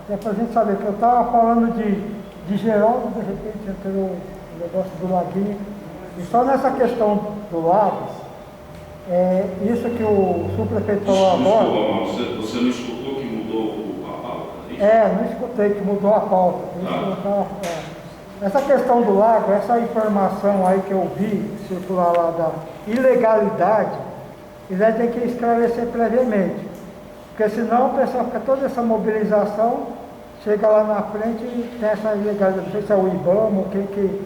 Speaker 3: até para a gente saber que eu estava falando de Geraldo, de repente entrou o negócio do laguinho, e só nessa questão do lago, isso que o subprefeito falou agora.
Speaker 1: Você não escutou que mudou a pauta?
Speaker 3: Não escutei que mudou a pauta. Essa questão do lago, essa informação aí que eu vi circular lá da ilegalidade, eles têm que esclarecer previamente. Porque senão o pessoal fica toda essa mobilização, chega lá na frente e tem essa ilegalidade. Não sei se é o IBAMA ou quem que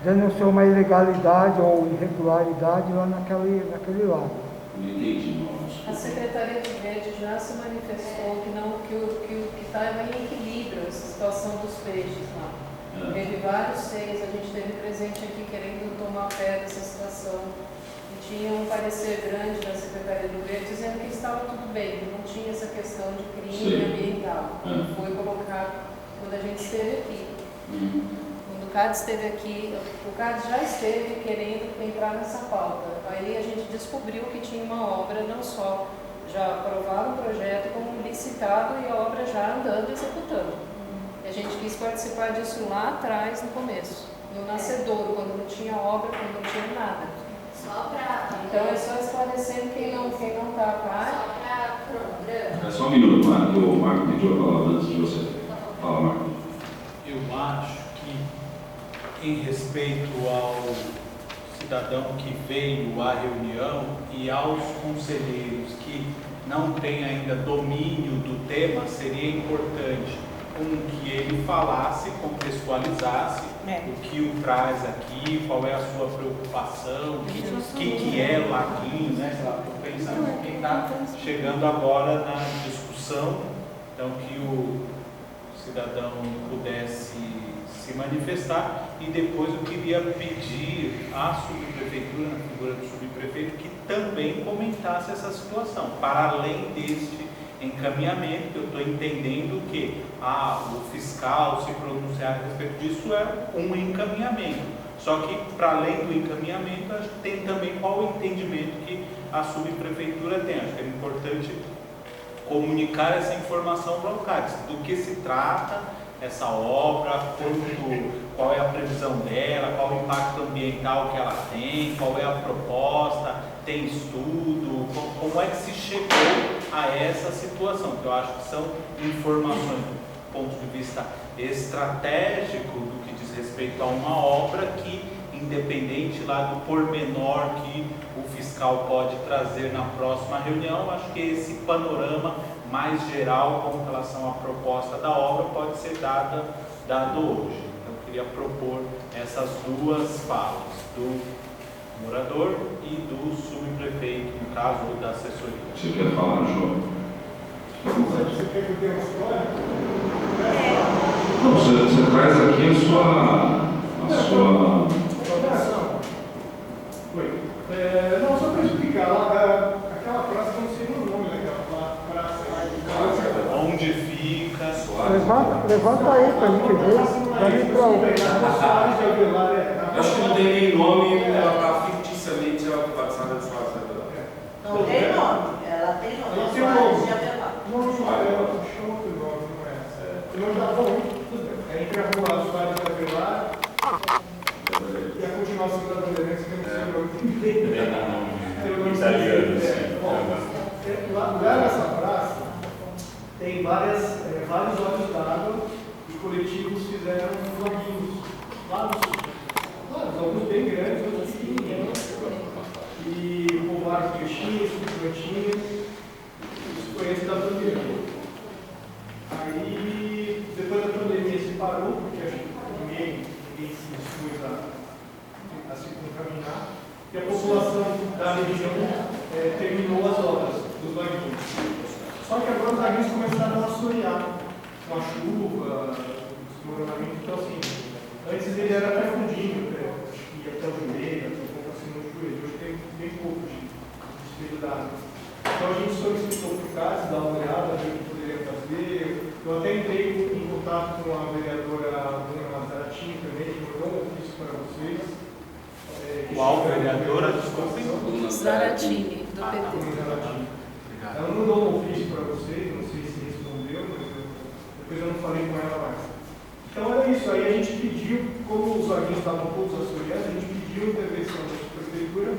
Speaker 3: denunciou uma ilegalidade ou irregularidade lá naquele lago.
Speaker 1: Não entendi, não.
Speaker 7: A Secretaria de Verde já se manifestou que o que estava em equilíbrio essa situação dos peixes lá. Teve vários seis, a gente teve presente aqui querendo tomar pé dessa situação. E tinha um parecer grande da Secretaria do Verde dizendo que estava tudo bem, que não tinha essa questão de crime ambiental, como foi colocado quando a gente esteve aqui. Quando o CAD esteve aqui, o CAD já esteve querendo entrar nessa pauta. Aí a gente descobriu que tinha uma obra, não só já aprovado o projeto, como licitado e a obra já andando e executando. A gente quis participar disso lá atrás, no começo, no nascedouro, quando não tinha obra, quando não tinha nada. Então é só esclarecendo quem não está a par.
Speaker 1: É só um minuto, Marco. O Marco pediu a palavra antes de você. Fala, Marco.
Speaker 10: Eu acho que, em respeito ao cidadão que veio à reunião e aos conselheiros que não têm ainda domínio do tema, seria importante que ele falasse, contextualizasse o que o traz aqui, qual é a sua preocupação, o que é laguinho, né? Estou pensando quem está chegando agora na discussão, então que o cidadão pudesse se manifestar, e depois eu queria pedir à subprefeitura, na figura do subprefeito, que também comentasse essa situação, para além deste encaminhamento. Eu estou entendendo que o fiscal se pronunciar a respeito disso é um encaminhamento, só que para além do encaminhamento tem também qual o entendimento que a subprefeitura tem. Acho que é importante comunicar essa informação para o CADES, do que se trata essa obra, qual é a previsão dela, qual o impacto ambiental que ela tem, qual é a proposta, tem estudo, como é que se chegou a essa situação, que eu acho que são informações do ponto de vista estratégico do que diz respeito a uma obra que, independente lá do pormenor que o fiscal pode trazer na próxima reunião, acho que esse panorama mais geral com relação à proposta da obra pode ser dado hoje. Então, eu queria propor essas duas falas, do morador e do subprefeito, no caso da assessoria.
Speaker 1: Você quer falar, João?
Speaker 11: Você quer que eu dê uma história?
Speaker 1: Não, você traz aqui a sua...
Speaker 11: Oi. Não, só para explicar, aquela praça, não sei o nome daquela praça.
Speaker 10: Onde fica?
Speaker 3: Levanta aí para a gente ver.
Speaker 1: Eu acho que não tem nem nome, ela está ficticiamente passada de sua casa.
Speaker 6: Não tem nome, ela tem nome.
Speaker 11: Ela tem nome. Não, deixa eu outro nome, não é essa. Não está bom, tudo bem. É entre a rua Soares de Avelar e a continuação da Bandeirantes, que eu não sei o nome.
Speaker 1: Italiano, sim.
Speaker 11: Lá nessa praça tem vários olhos d'água e coletivos fizeram joguinhos lá no sul. Alguns bem grandes, outros pequenos. E povoaram peixinhos, plantinhas. Isso foi antes da pandemia. Aí, depois da pandemia se parou, porque acho que ninguém se dispôs a se contaminaar. E a população da região terminou as obras dos laguinhos. Só que agora os laguinhos começaram a assorear com a chuva, desmoronamento. Então, assim, antes ele era até fundinho, acho que ia até o joelho, até um pouco acima do joelho. Hoje tem bem pouco de despejo d'água. Então a gente solicitou para o CADES dar uma olhada, ver o que poderia fazer. Eu até entrei em contato com a vereadora Dona Mazaratinho também, que mandou um ofício para vocês.
Speaker 10: Qual vereadora? Desculpe.
Speaker 7: Zaratini, do PT.
Speaker 11: Ela mandou um ofício para vocês, não sei se respondeu, mas depois eu não falei com ela mais. Então era isso, aí a gente pediu, como os laguinhos estavam todos assoreados, a gente pediu a intervenção da prefeitura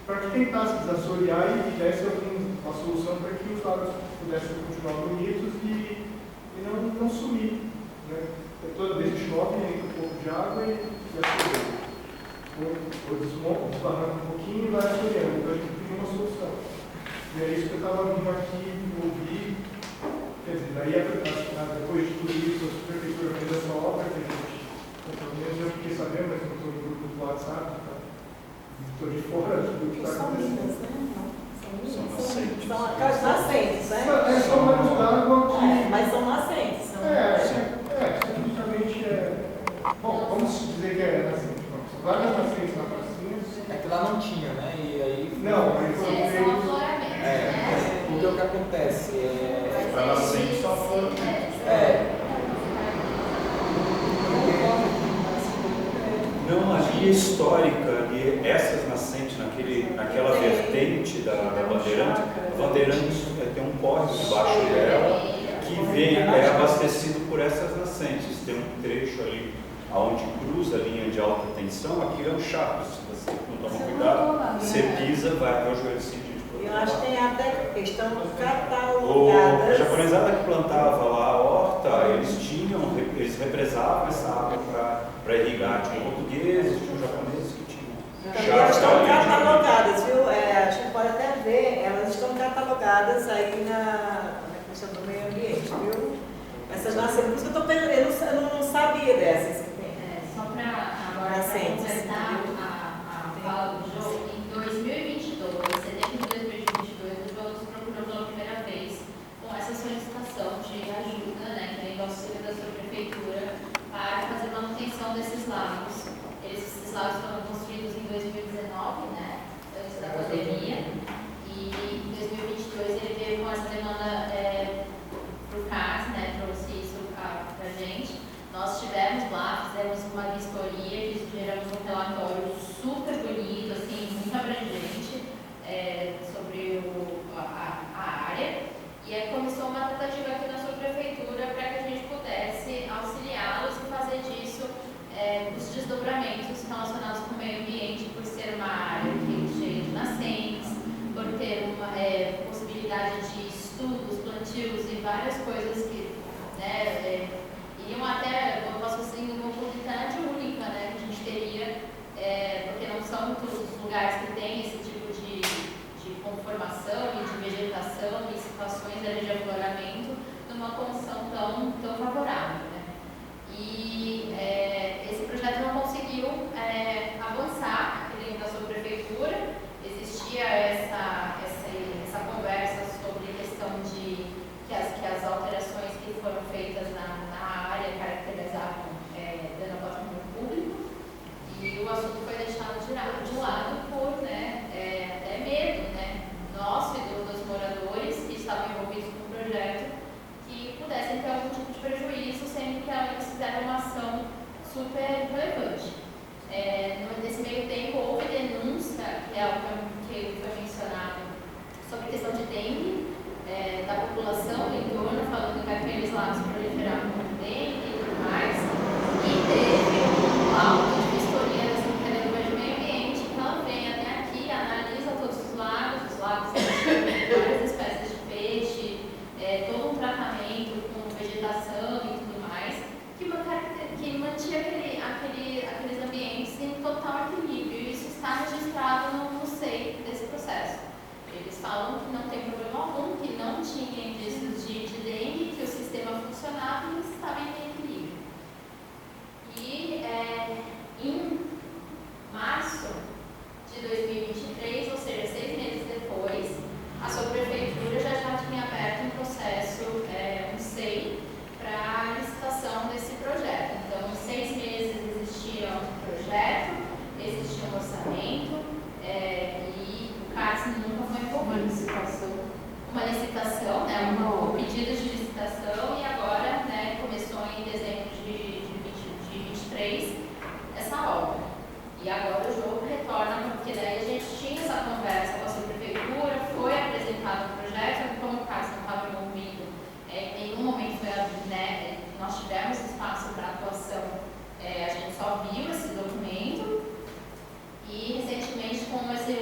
Speaker 11: para que tentasse desassorear e desse uma solução para que os lagos pudessem continuar bonitos e não sumir. Né? Toda vez que chove, entra um pouco de água e assoreia. Ou desbarranca um pouquinho e vai assoreando. Então a gente pediu uma solução. E é isso que eu estava vindo aqui ouvir. Quer dizer, daí depois de tudo isso, a prefeitura fez essa obra que a gente, pelo menos eu fiquei sabendo, mas não estou no grupo do WhatsApp, tá? Estou de fora do que está acontecendo.
Speaker 6: São nascentes, né?
Speaker 11: São vários d'água que...
Speaker 6: Mas são nascentes.
Speaker 11: Justamente bom, vamos dizer que é nascente. São várias nascentes na pracinha.
Speaker 12: É que lá não tinha, né? E aí...
Speaker 11: Não, mas foi
Speaker 5: São afloramentos, né?
Speaker 12: Porque o que acontece
Speaker 4: Para nascente só foram.
Speaker 13: Não, a linha histórica ali, essas nascentes naquela vertente da Bandeirantes, a Bandeirantes tem um córrego debaixo dela que é abastecido por essas nascentes. Tem um trecho ali onde cruza a linha de alta tensão, aqui é um chato, se você não tomar cuidado, você pisa, vai até o joelho sentido.
Speaker 6: Eu acho que tem até questão catalogadas.
Speaker 13: A japonesada que plantava lá a horta, eles represavam essa água para irrigar. Tinha portugueses, tinha japoneses que tinham.
Speaker 6: Também elas estão catalogadas, viu? A gente pode até ver, elas estão catalogadas aí na questão do meio ambiente, viu? Essas nascentes, por isso que eu não sabia dessas que tem.
Speaker 5: Só para agora completar a fala do João, em 2022, setembro de 2022, o João nos procurou pela primeira vez com essa solicitação de ajuda, né, que vem do auxílio da sua prefeitura, para fazer manutenção desses lagos. Esses lagos foram construídos em 2019, né, antes da pandemia, e em 2022 ele veio com essa demanda para o CAS, né, trouxe isso para a gente. Nós estivemos lá, fizemos uma vistoria, geramos um relatório super bonito, assim, muito abrangente sobre a área. E aí começou uma tentativa aqui na sua prefeitura para que a gente pudesse auxiliá-los e fazer disso os desdobramentos relacionados com o meio ambiente, por ser uma área cheia de nascentes, por ter uma possibilidade de estudos, plantios e várias coisas que, né, iriam até, eu posso assim, uma oportunidade única, né, que a gente teria, porque não são todos os lugares que têm esse tipo de conformação e de vegetação e situações de afloramento numa condição tão favorável, né. E esse projeto não conseguiu avançar dentro da sua prefeitura. Existia essa conversa sobre a questão de que as alterações que foram feitas na área caracterizavam dano ao patrimônio público, e o assunto foi deixado de lado por, né, até medo, né, nosso e dos moradores que estavam envolvidos com o projeto, que pudessem ter algum tipo de prejuízo, sendo que eles fizeram uma ação super relevante. Nesse meio tempo, houve denúncia, que é algo que foi mencionado, sobre a questão de dengue, da população em torno, falando que aqueles lagos proliferavam com dengue e tudo mais, e teve um laudo de vistoria da Secretaria do Meio Ambiente, que ela vem até aqui, analisa todos os lagos têm várias espécies de peixe, todo um tratamento com vegetação e tudo mais, que mantinha aqueles ambientes em total equilíbrio, e isso está registrado no SEI desse processo. Eles falam que não tem problema algum, que não tinha indícios de dengue, que o sistema funcionava e estava em equilíbrio. E em março de 2023, ou seja, 6 meses depois, a sua prefeitura já tinha aberto um processo, um SEI, para a licitação desse projeto. Então, em 6 meses existia um projeto, existia um orçamento, e o CARS nunca foi envolvido. Uma licitação, né, um pedido de licitação, e agora, né, começou em dezembro de 2023 essa obra. E agora o jogo retorna, porque daí a gente tinha essa conversa com a sua prefeitura, foi apresentado o projeto, como o CARS não estava envolvido, em nenhum momento foi, né, nós tivemos espaço para atuação, a gente só viu esse documento. E recentemente, com esse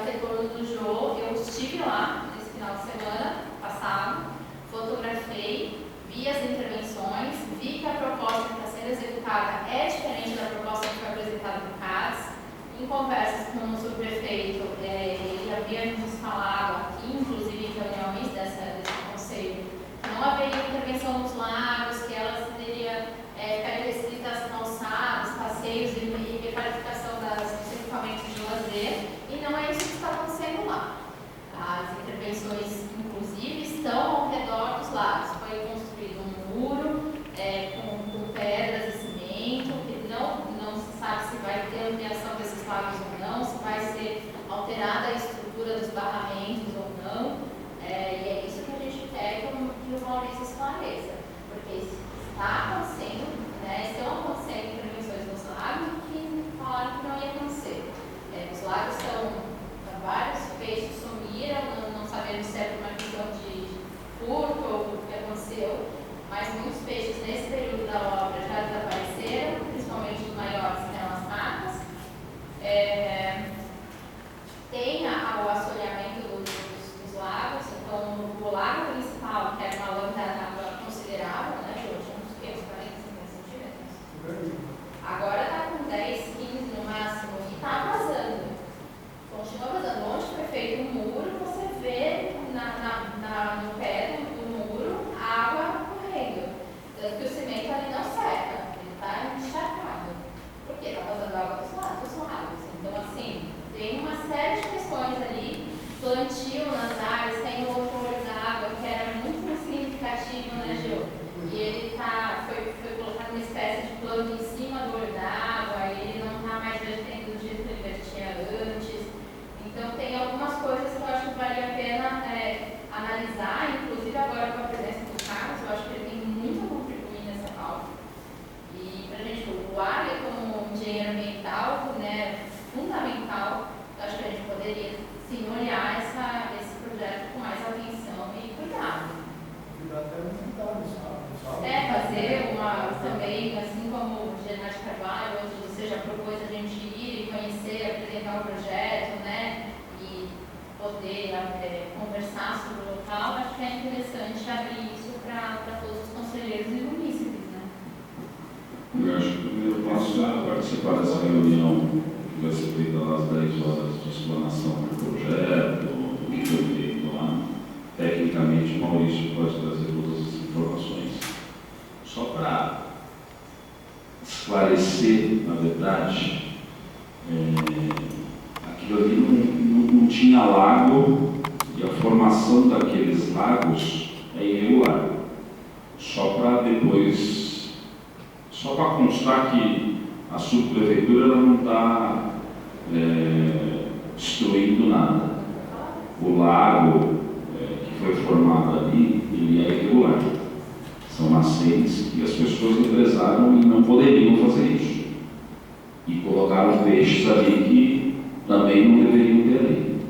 Speaker 5: retorno do Jô, eu estive lá nesse final de semana passado, fotografei, vi as intervenções, vi que a proposta que está sendo executada é diferente da proposta que foi apresentada no CAS. Em conversas com o subprefeito, ele havia nos falado aqui, inclusive em reuniões desse conselho, que não haveria intervenção nos lagos, que elas teriam ficar restritas a calçados, passeios e requalificação dos equipamentos de lazer, e não é isso que está acontecendo lá. As intervenções, inclusive, estão ao redor dos lagos. Foi construído um muro com pedras e cimento, que não se sabe se vai ter ampliação desses lagos ou não, se vai ser alterada a estrutura dos barramentos ou não, e é isso que a gente quer que o Maurício esclareça, porque Fazer uma também, assim como o Gerard Carvalho, onde você já propôs a gente ir e conhecer, apresentar o projeto, né? E poder conversar sobre o local, acho que é interessante abrir isso para todos os conselheiros e munícipes, né?
Speaker 1: Eu acho que o primeiro passo é participar dessa reunião que vai ser feita lá às 10 horas de explanação do projeto, do que foi feito lá. Tecnicamente, o Maurício pode trazer todas as informações. Só para esclarecer, na verdade, aquilo ali não tinha lago e a formação daqueles lagos é irregular. Só para depois, só para constar que a subprefeitura ela não está destruindo nada. O lago que foi formado ali, ele é irregular. São nascentes que as pessoas represaram e não poderiam fazer isso. E colocaram peixes ali que também não deveriam ter ali.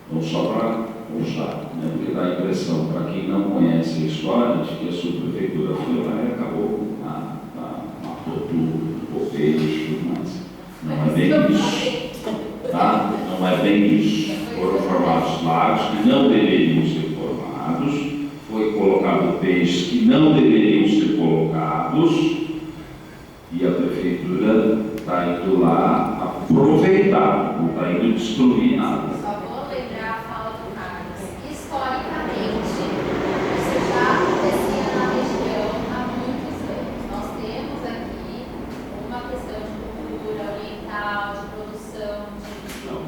Speaker 1: Então, só para constar, né? Porque dá a impressão, para quem não conhece a história, de que a subprefeitura foi lá e acabou, matou tudo, o peixe e tudo mais. Não é bem isso. Tá? Não é bem isso. Foram formados lagos que não deveriam ser formados, foi colocado peixes que não deveriam ser colocados, e a prefeitura está indo lá aproveitar, não está indo destruir nada.
Speaker 5: Só vou lembrar a fala do Carlos. Historicamente, isso já acontecia na região há muitos anos. Nós temos aqui uma questão de cultura oriental, de produção, de...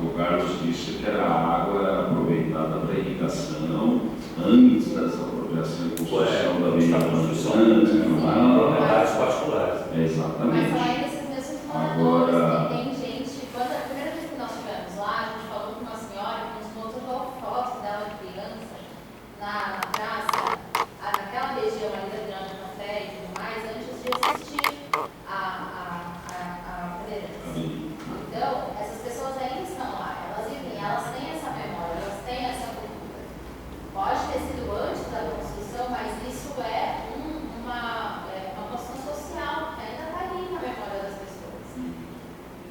Speaker 1: O Carlos disse que a água era aproveitada para irrigação antes dessa apropriação e construção da vegetação,
Speaker 13: propriedades particulares.
Speaker 1: Exatamente.
Speaker 5: Mas só esses mesmos moradores, que tem gente, quando a primeira vez que nós estivemos lá, a gente falou com uma senhora que nos mostrou fotos dela de criança na praça, naquela região ali da Grande Café e tudo mais, antes de existir a federação. Então, essas pessoas ainda estão lá, elas vivem, elas têm essa memória, elas têm essa cultura. Pode ter sido antes da construção, mas isso é uma construção social, que ainda está ali na memória das pessoas.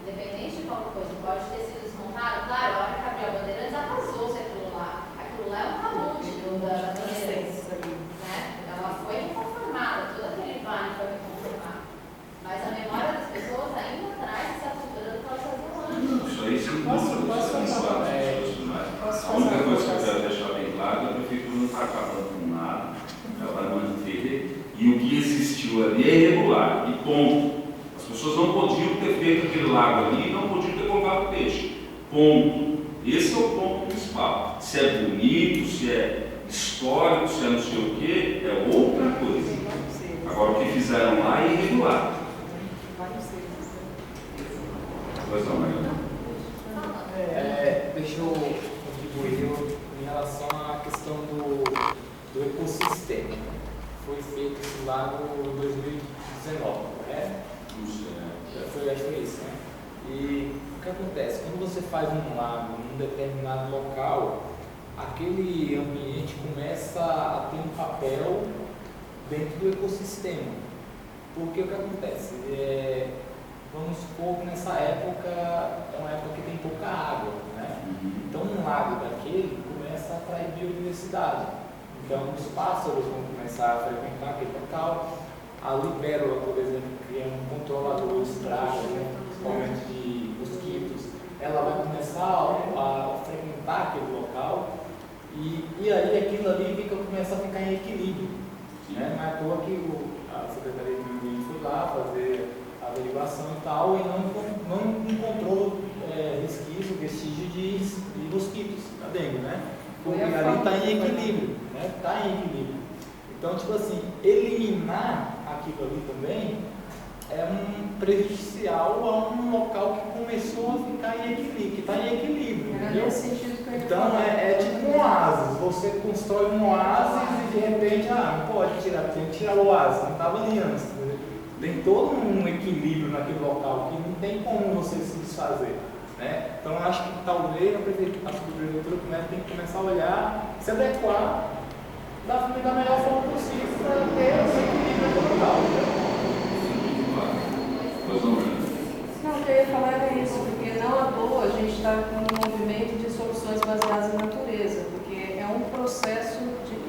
Speaker 5: Independente de qualquer coisa, pode ter sido desmontado, claro, a hora que abriu a Bandeirantes arrasou-se aquilo lá. Aquilo lá é um talude da Bandeirantes, né? Ela foi reconformada, todo aquele vale foi reconformado. Mas a memória das pessoas ainda traz essa cultura do que elas faziam antes.
Speaker 1: Isso aí sim, a única coisa que eu quero deixar bem claro é que a prefeitura não está acabando com nada, ela vai manter, e o que existiu ali é irregular, e ponto. As pessoas não podiam ter feito aquele lago ali, não podiam ter colocado peixe, ponto. Esse é o ponto principal. Se é bonito, se é histórico, se é não sei o que, é outra coisa. Agora, o que fizeram lá é irregular. Pois não, Maria.
Speaker 12: Deixa eu contribuir em relação à questão do ecossistema. Foi feito esse lago em 2019, correto? Acho que foi isso, né? E o que acontece? Quando você faz um lago em um determinado local, aquele ambiente começa a ter um papel dentro do ecossistema. Porque o que acontece? Vamos supor que nessa época é uma época que tem pouca água, né? Então um lago daquele começa a atrair biodiversidade. Então os pássaros vão começar a frequentar aquele local. A libélula, por exemplo, que é um controlador de pragas, né? Principalmente de mosquitos, ela vai começar a frequentar aquele local e aí aquilo ali começa a ficar em equilíbrio, né? Não é à toa que a Secretaria de Meio Ambiente foi lá fazer a averiguação e tal, e não encontrou vestígio de mosquitos na dengue, né? Porque ali está em equilíbrio, né? Está em equilíbrio. Então, tipo assim, eliminar aquilo ali também é um prejudicial a um local que começou a ficar em equilíbrio, que está em equilíbrio, entendeu? Então é tipo um oásis, você constrói um oásis e de repente, não pode tirar, tem que tirar o oásis, não estava ali antes, entendeu? Tem todo um equilíbrio naquele local que não tem como você se desfazer, né? Então eu acho que talvez a prefeitura tem que começar a olhar, se adequar
Speaker 7: da melhor forma possível para ter esse equilíbrio local. Não, o que eu ia falar era isso, porque não à toa a gente está com um movimento de soluções baseadas em natureza, porque é um processo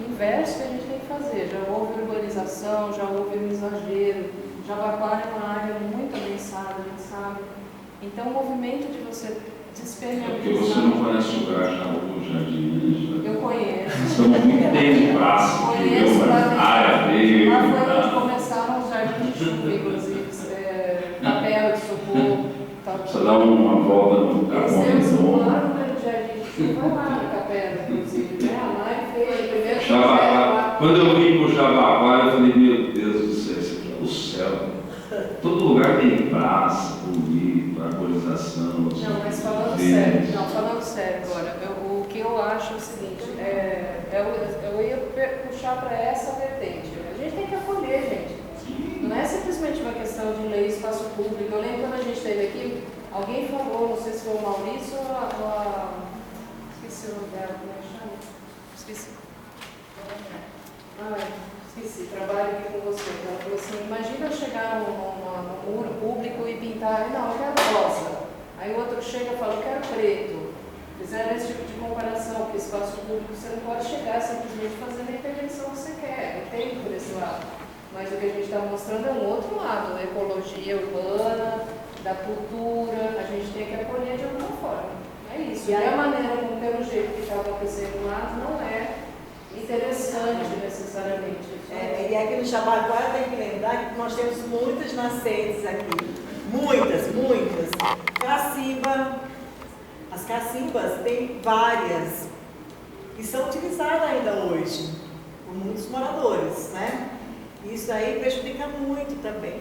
Speaker 7: inverso que a gente tem que fazer. Já houve urbanização, já houve um exagero, Jabaquara é uma área muito adensada, a gente sabe. Então o movimento de você despermeabilizar...
Speaker 1: Porque você não conhece o Grajaú, Jardim.
Speaker 7: Eu conheço.
Speaker 1: São muito bem braço,
Speaker 7: Conheço,
Speaker 1: área verde.
Speaker 7: lá foi onde começaram os jardins de chuva, inclusive, capela de socorro.
Speaker 1: Você dá uma volta no carro.
Speaker 7: Eles têm um plano de jardim de chuva lá na capela, inclusive, né? A Mari fez o primeiro
Speaker 1: Jabaquara. Quando eu vim para o Jabaquara, eu falei, meu Deus do céu, isso aqui é o céu. Todo lugar tem praça, bonito, arborização.
Speaker 7: Não, mas falando sério agora, o que eu acho é o seguinte, eu ia puxar para essa vertente. A gente tem que acolher, gente. Não é simplesmente uma questão de lei, espaço público. Eu lembro quando a gente esteve aqui, alguém falou, não sei se foi o Maurício ou a... Esqueci o nome dela, como é que chama? Esqueci. Esqueci, trabalho aqui com você. Ela falou assim, imagina eu chegar num muro público e pintar, não, eu quero rosa. Aí o outro chega e fala, eu quero preto. Fizeram esse tipo de comparação, porque espaço público você não pode chegar simplesmente fazendo a intervenção que você quer, tem por esse lado. Mas o que a gente está mostrando é um outro lado, da ecologia urbana, da cultura, a gente tem que acolher de alguma forma. É isso. E a maneira como, pelo jeito que está acontecendo lá, não é interessante necessariamente.
Speaker 6: E aqui no Jabaquara tem que lembrar que nós temos muitas nascentes aqui. Muitas. Cacimba. As cacimbas tem várias que são utilizadas ainda hoje por muitos moradores, né? Isso aí prejudica muito também,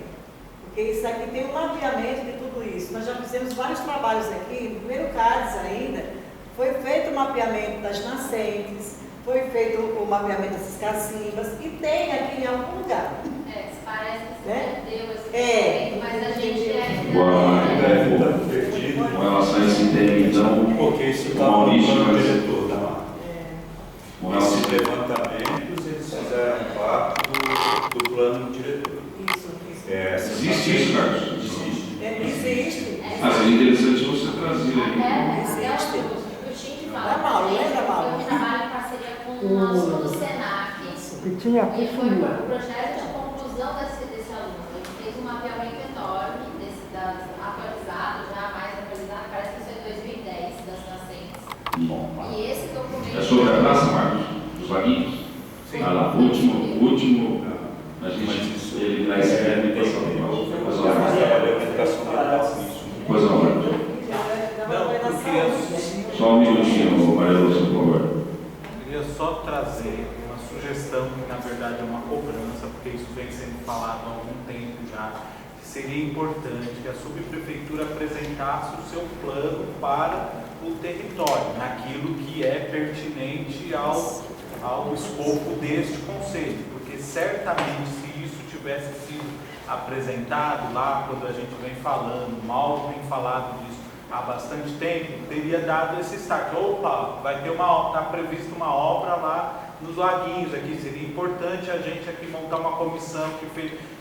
Speaker 6: porque isso aqui tem um mapeamento de tudo isso. Nós já fizemos vários trabalhos aqui, no primeiro CADES ainda, foi feito o mapeamento das nascentes, foi feito o mapeamento dessas cacimbas, e tem aqui em algum lugar.
Speaker 5: Parece que se perdeu esse mas a gente
Speaker 1: Com relação a esse tema, então,
Speaker 13: porque isso está no plano diretor, tá? Esses levantamentos, eles fizeram parte do plano diretor.
Speaker 1: Existe isso, Carlos?
Speaker 6: Existe.
Speaker 1: Seria interessante você trazer aí.
Speaker 5: Existe. O Chico fala.
Speaker 6: Eu
Speaker 5: trabalho em parceria com o nosso do Senac.
Speaker 3: E
Speaker 5: foi um projeto de conclusão desse aluno. Ele fez um mapeamento enorme, atualizado, já mais atualizado, parece que isso é 2010, das nascentes. E esse documento...
Speaker 1: É sobre a praça, Marcos? Os vaguinhos?
Speaker 13: Sim.
Speaker 1: Vai lá, último, a gente eliminar esse tema e passar para o próximo. Depois a hora.
Speaker 10: Não, porque
Speaker 1: Só um minutinho, Maria Lúcia, por favor.
Speaker 10: eu queria só trazer uma sugestão, que na verdade é uma cobrança, porque isso vem sendo falado há algum tempo já, que seria importante que a subprefeitura apresentasse o seu plano para o território, naquilo que é pertinente ao escopo deste conselho, porque certamente se isso tivesse sido apresentado lá, quando a gente vem falando, mal tem falado disso há bastante tempo, teria dado esse start. Opa, está prevista uma obra lá nos laguinhos aqui, seria importante a gente aqui montar uma comissão,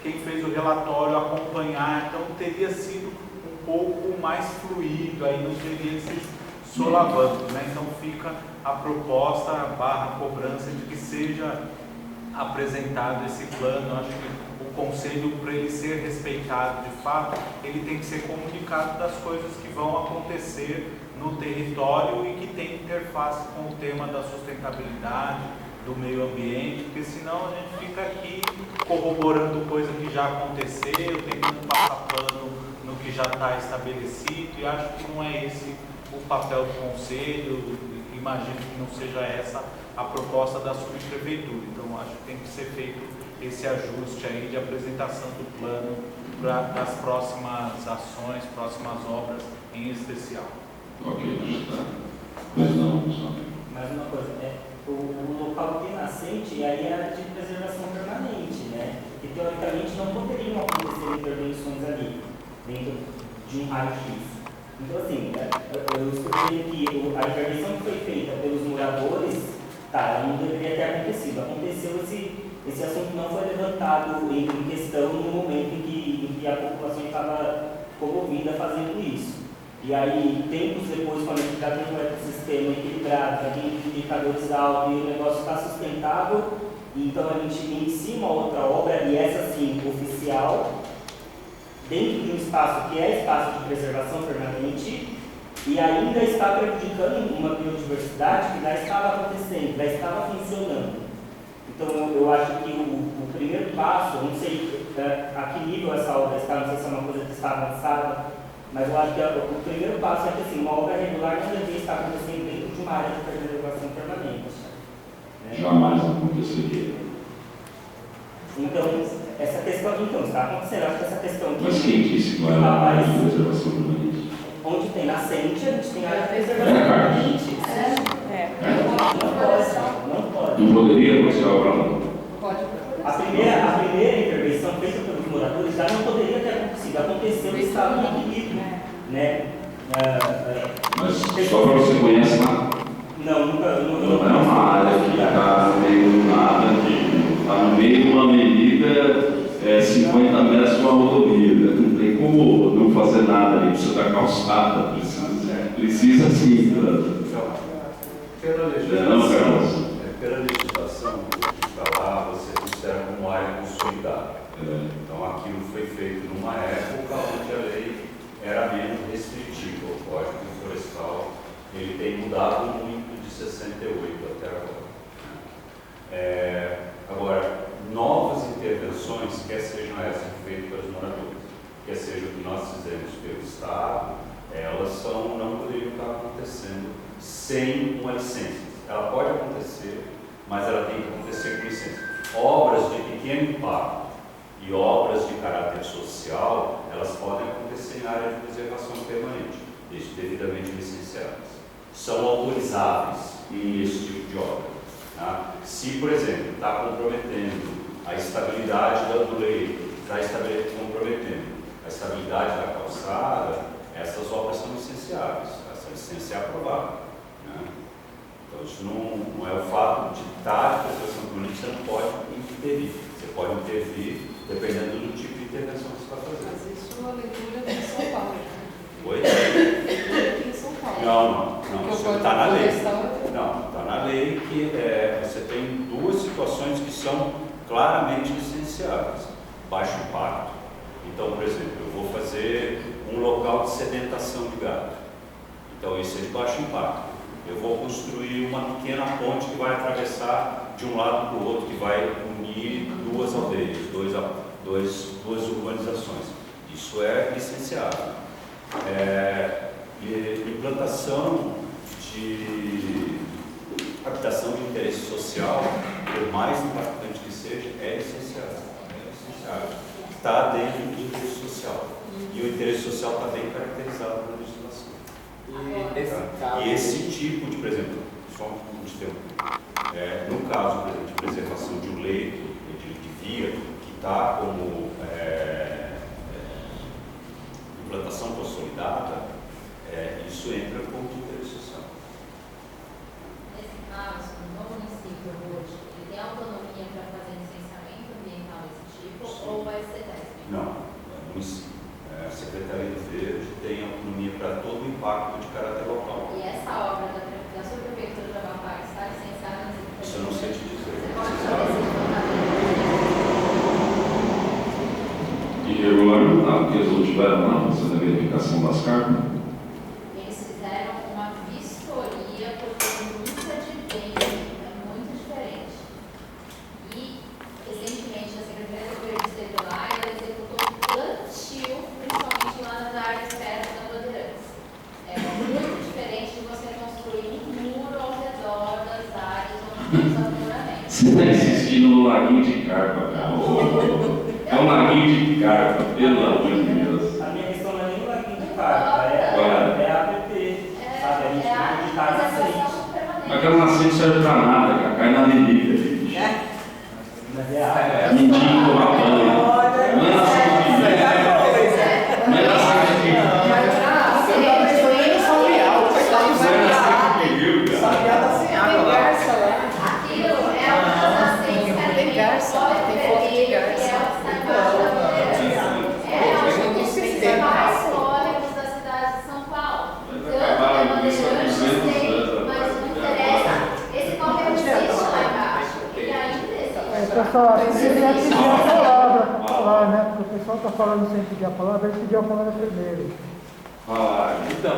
Speaker 10: quem fez o relatório acompanhar, então teria sido um pouco mais fluido, aí não teria esse solavanco, né? Então fica a proposta / cobrança de que seja apresentado esse plano. Acho que o conselho, para ele ser respeitado de fato, ele tem que ser comunicado das coisas que vão acontecer no território e que tem interface com o tema da sustentabilidade, do meio ambiente, porque senão a gente fica aqui corroborando coisa que já aconteceu, tentando passar pano no que já está estabelecido, e acho que não é esse o papel do conselho. Imagino que não seja essa a proposta da subprefeitura. Então acho que tem que ser feito esse ajuste aí de apresentação do plano das próximas ações, próximas obras em especial.
Speaker 1: Ok, tá. Pois não, pessoal.
Speaker 14: Mais uma coisa, o local de nascente aí era de preservação permanente, né? E teoricamente não poderiam acontecer intervenções ali, dentro de um raio-x. Então assim, eu escutei que a intervenção que foi feita pelos moradores Tá, não deveria ter acontecido. Aconteceu, esse assunto não foi levantado em questão no momento em que a população estava comovida fazendo isso. E aí, tempos depois, quando a gente está tendo um ecossistema equilibrado, está tendo indicadores altos e o negócio está sustentável, então a gente inicia uma outra obra, e essa sim, oficial, dentro de um espaço que é espaço de preservação permanente, e ainda está prejudicando uma biodiversidade que já estava acontecendo, já estava funcionando. Então, eu acho que o primeiro passo, eu não sei a que nível essa obra está, não sei se é uma coisa que está avançada, mas eu acho que o primeiro passo é que assim, uma obra regular não deveria estar acontecendo dentro de uma área de preservação permanente. Né?
Speaker 1: Jamais aconteceria.
Speaker 14: Então, essa questão, então, está acontecendo, acho que essa questão...
Speaker 1: Mas quem disse que vai lá na área de preservação permanente?
Speaker 14: Onde tem nascente, a gente tem área de preservação permanente. Não pode.
Speaker 1: Não poderia você obra lá?
Speaker 7: Pode.
Speaker 14: A primeira intervenção feita pelos moradores já não poderia ter acontecido. Aconteceu e estava em equilíbrio. Né?
Speaker 1: Mas só para você conhecer lá?
Speaker 14: Não, nunca.
Speaker 1: Não é uma área que está no meio do nada, está no meio de uma avenida 50 metros de uma rodovia. Não tem como não fazer nada ali, precisa da calçada, precisa sim.
Speaker 13: Pela legislação que está lá, você considera como área consolidada. Então aquilo foi feito numa época onde a lei era menos restritiva. O Código Florestal ele tem mudado muito de 68 até agora. Agora, novas intervenções, quer sejam essas feitas pelos moradores, quer seja o que nós fizemos pelo Estado, elas não poderiam estar acontecendo sem uma licença. Ela pode acontecer, mas ela tem que acontecer com licença. Obras de pequeno impacto e obras de caráter social, elas podem acontecer em área de preservação permanente, desde devidamente licenciadas. São autorizáveis em esse tipo de obra. Tá? Se, por exemplo, está comprometendo a estabilidade do leito, está comprometendo a estabilidade da calçada, essas obras são licenciáveis, essa licença é aprovada. Né? Então, isso não é o fato de estar de preservação permanente, você não pode intervir. Você pode intervir dependendo do tipo de intervenção que você está fazendo.
Speaker 7: Mas isso é uma leitura de São Paulo.
Speaker 13: Oi?
Speaker 7: Aqui em São Paulo.
Speaker 13: Não, isso está na lei. Não, está na lei que você tem duas situações que são claramente licenciadas. Baixo impacto. Então, por exemplo, eu vou fazer um local de sedentação de gado. Então, isso é de baixo impacto. Eu vou construir uma pequena ponte que vai atravessar de um lado para o outro, que vai unir duas aldeias, duas urbanizações. Isso é licenciado. Implantação de habitação de interesse social, por mais impactante que seja, é licenciado. Está dentro do interesse social. E o interesse social está bem caracterizado na legislação. E esse tipo de, por exemplo, só um tempo, no caso, por exemplo, de preservação de um leito, de via, que está como implantação consolidada, isso entra como interesse social.
Speaker 5: Nesse caso, no município hoje, ele tem autonomia para fazer licenciamento ambiental desse tipo ou vai ser TESP?
Speaker 13: Não, o município. A Secretaria do Verde tem autonomia para todo o impacto de caráter local.
Speaker 5: E essa obra da subprefeitura de Amapá está licenciada na Secretaria?
Speaker 13: Isso eu não sei te dizer.
Speaker 5: Você pode fazer esse
Speaker 1: Irregular não está, porque eles não tiveram lá fazendo a verificação das cartas.
Speaker 5: Eles fizeram uma vistoria por denúncia de bem, é muito diferente. E, recentemente, a Secretaria do Verde esteve lá e ela executou um plantio, principalmente lá nas áreas perto da Bandeirantes. É muito diferente de você construir um muro ao redor das áreas onde tem os afloramentos.
Speaker 1: Você está insistindo no laguinho de carpa, cara. É um laguinho de carpa, pelo amor de Deus.
Speaker 14: A minha questão não é nem o laguinho de carpa, é a APP, sabe? A gente tem que estar na frente.
Speaker 1: Aquela nascente serve para nada, cara. Cai na avenida, gente.
Speaker 14: Mas é a
Speaker 1: Mendigo tomar banho. Não é nascente de vida. Não é nascente de vida.
Speaker 8: Sabiá tá sem água lá.
Speaker 3: Só, acho que seria pedir a palavra para falar, né? Porque o pessoal está falando sem pedir a palavra, ele pediu a palavra primeiro.
Speaker 12: Então,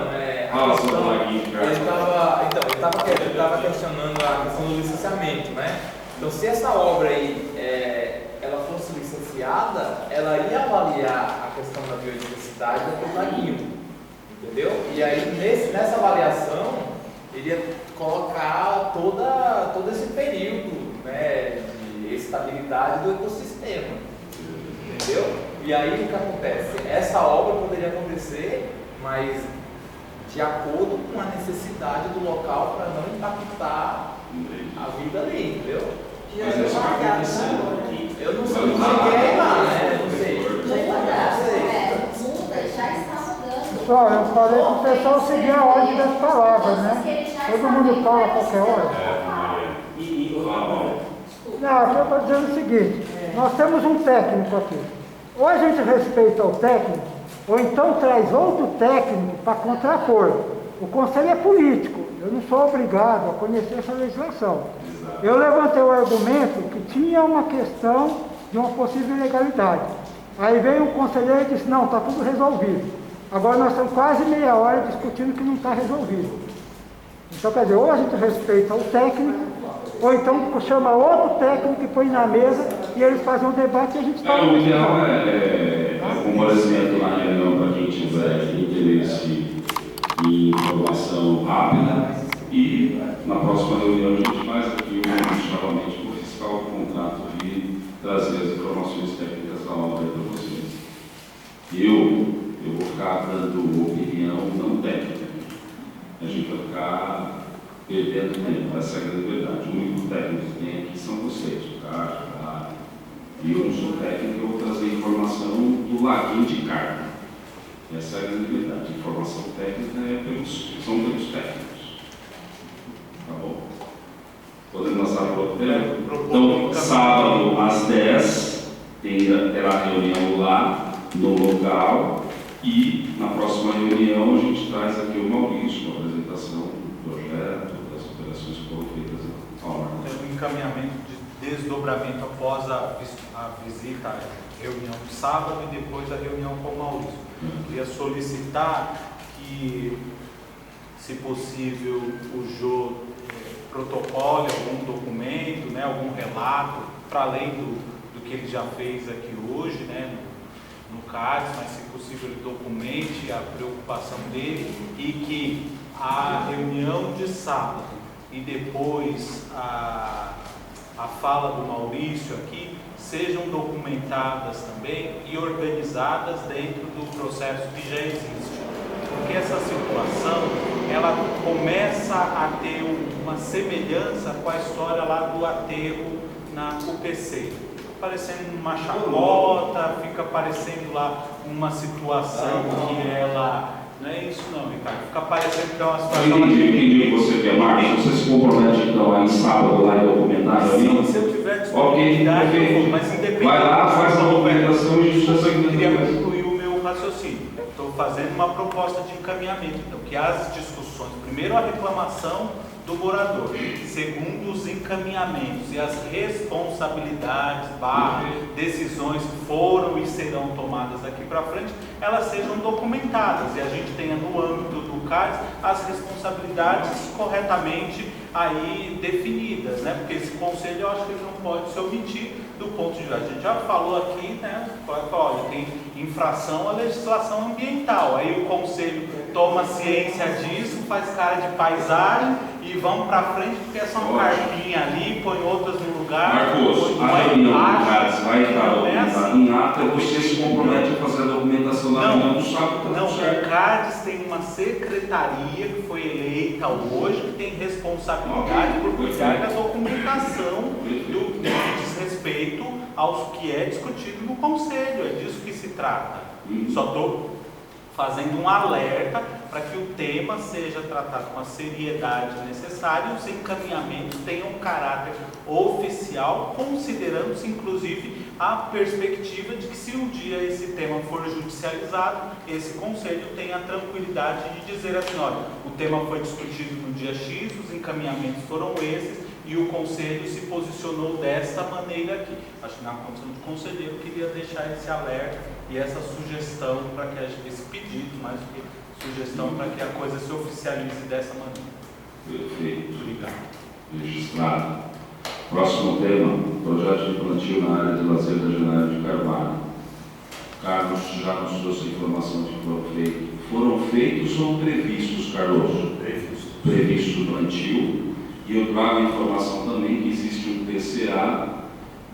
Speaker 1: Fala sobre o laguinho, cara.
Speaker 12: ele estava questionando a questão do licenciamento, né? Então, se essa obra aí ela fosse licenciada, ela ia avaliar a questão da biodiversidade daquele laguinho, entendeu? E aí, nessa avaliação, ele ia colocar todo esse período, né, de estabilidade do ecossistema, entendeu? E aí, o que acontece? Essa obra poderia acontecer, mas de acordo com a necessidade do local para não impactar a vida ali, entendeu?
Speaker 1: Mas é só que acontecendo aqui.
Speaker 12: Eu não sei, não cheguei lá, né? Não sei.
Speaker 5: Já está mudando.
Speaker 3: Pessoal, eu falei para o pessoal seguir a ordem das palavras, né? Todo mundo fala a qualquer hora. Não, eu estou dizendo o seguinte, nós temos um técnico aqui. Ou a gente respeita o técnico, ou então traz outro técnico para contrapor. O conselho é político, eu não sou obrigado a conhecer essa legislação. Eu levantei o argumento que tinha uma questão de uma possível ilegalidade. Aí veio um conselheiro e disse, não, está tudo resolvido. Agora nós estamos quase meia hora discutindo que não está resolvido. Então, quer dizer, ou a gente respeita o técnico, ou então chama outro técnico e põe na mesa e eles fazem um debate e a gente está...
Speaker 1: O ideal é comparecimento na reunião para quem tiver interesse em informação rápida e na próxima reunião a gente faz aqui novamente para o fiscal do contrato vir trazer as informações técnicas da obra para vocês. Eu vou ficar dando opinião não técnica. A gente vai ficar perdendo tempo, essa é a grande verdade. O único técnico que tem aqui são vocês, o Cássio, e eu não sou técnico, eu vou trazer informação do laguinho de carne. Essa é a grande verdade. A informação técnica são pelos técnicos. Tá bom? Podemos lançar o roteiro? Então, sábado às 10 terá reunião lá no local e na próxima reunião a gente traz aqui o Maurício, a apresentação do projeto, das operações que foram feitas ao ar.
Speaker 10: Tem um encaminhamento de desdobramento após a visita à reunião de sábado e depois a reunião com o Maurício. Queria solicitar que, se possível, o Jô protocole algum documento, né, algum relato, para além do que ele já fez aqui hoje, né, no CADES, mas se possível ele documente a preocupação dele e que a reunião de sábado e depois a fala do Maurício aqui sejam documentadas também e organizadas dentro do processo que já existe. Porque essa situação, ela começa a ter uma semelhança com a história lá do aterro na UPC. Parecendo uma chacota, fica parecendo lá uma situação que ela... Não é isso não, Ricardo. Fica parecendo que é uma situação...
Speaker 1: Eu entendi o que você quer, Marcos. Você se compromete então aí em sábado lá e documentar ali?
Speaker 10: Sim, se eu tiver disponibilidade, eu vou, mas independente...
Speaker 1: Vai lá, faz a documentação e a gente está seguindo.
Speaker 10: Eu queria concluir o meu raciocínio. Estou fazendo uma proposta de encaminhamento. Então, que as discussões... Primeiro, a reclamação do morador. Segundo, os encaminhamentos e as responsabilidades, decisões que foram e serão tomadas daqui para frente, elas sejam documentadas e a gente tenha no âmbito do CADES as responsabilidades corretamente aí definidas, né? Porque esse conselho eu acho que ele não pode se omitir do ponto de vista. A gente já falou aqui, né? Olha, tem infração à legislação ambiental. Aí o conselho toma ciência disso, faz cara de paisagem e vamos para frente porque é só uma carpinha ali, põe outras no lugar.
Speaker 1: Marcos, a reunião do CADES vai estar documentada em ata e você se compromete a fazer a documentação da reunião do sábado.
Speaker 10: Não, o CADES tem uma secretaria que foi eleita hoje que tem responsabilidade por cuidar da documentação do que diz respeito aos que é discutido no conselho. É disso que se trata. Só estou fazendo um alerta para que o tema seja tratado com a seriedade necessária e os encaminhamentos tenham caráter oficial, considerando-se inclusive a perspectiva de que se um dia esse tema for judicializado, esse conselho tenha a tranquilidade de dizer assim, olha, o tema foi discutido no dia X, os encaminhamentos foram esses e o conselho se posicionou dessa maneira aqui. Acho que na condição de conselheiro eu queria deixar esse alerta e essa sugestão para que esse pedido, mais do que sugestão, para que a coisa se oficialize dessa maneira.
Speaker 1: Perfeito.
Speaker 10: Obrigado.
Speaker 1: Registrado. Próximo tema, projeto de plantio na área de lazer da General de Carvalho. Carlos já nos trouxe a informação de que foram feitos ou previstos, Carlos? Previsto o plantio. E eu trago a informação também que existe um TCA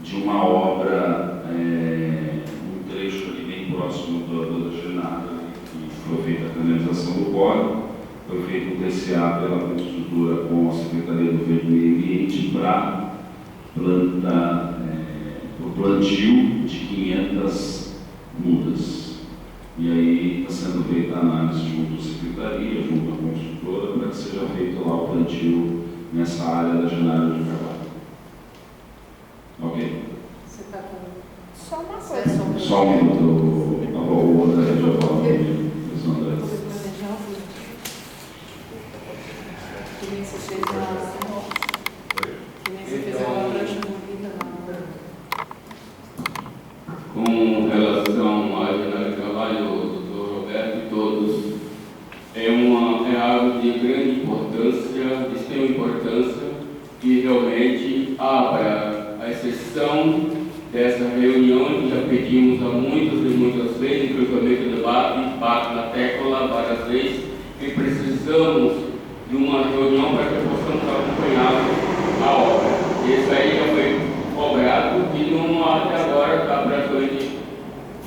Speaker 1: de uma obra, um trecho ali bem próximo da Genada, que foi feita a canalização do córrego. Foi feito um TCA pela construtora com a Secretaria do Meio Ambiente para o plantio de 500 mudas. E aí está sendo feita a análise junto à Secretaria, junto à construtora, para que seja feito lá o plantio nessa área da General de Carvalho. Ok?
Speaker 7: Você está com...
Speaker 9: Só uma coisa.
Speaker 1: Só um minuto, o André já falou comigo.
Speaker 7: Que nem você fez uma prancha bonita na...
Speaker 2: Com relação à General de Carvalho, doutor Roberto e todos, é algo de grande importância, de extrema importância, que realmente abra a exceção dessa reunião que já pedimos há muitas e muitas vezes, inclusive o debate, bate na tecla várias vezes, que precisamos de uma reunião para que possamos acompanhar a obra. Isso aí já foi cobrado e até agora está praticamente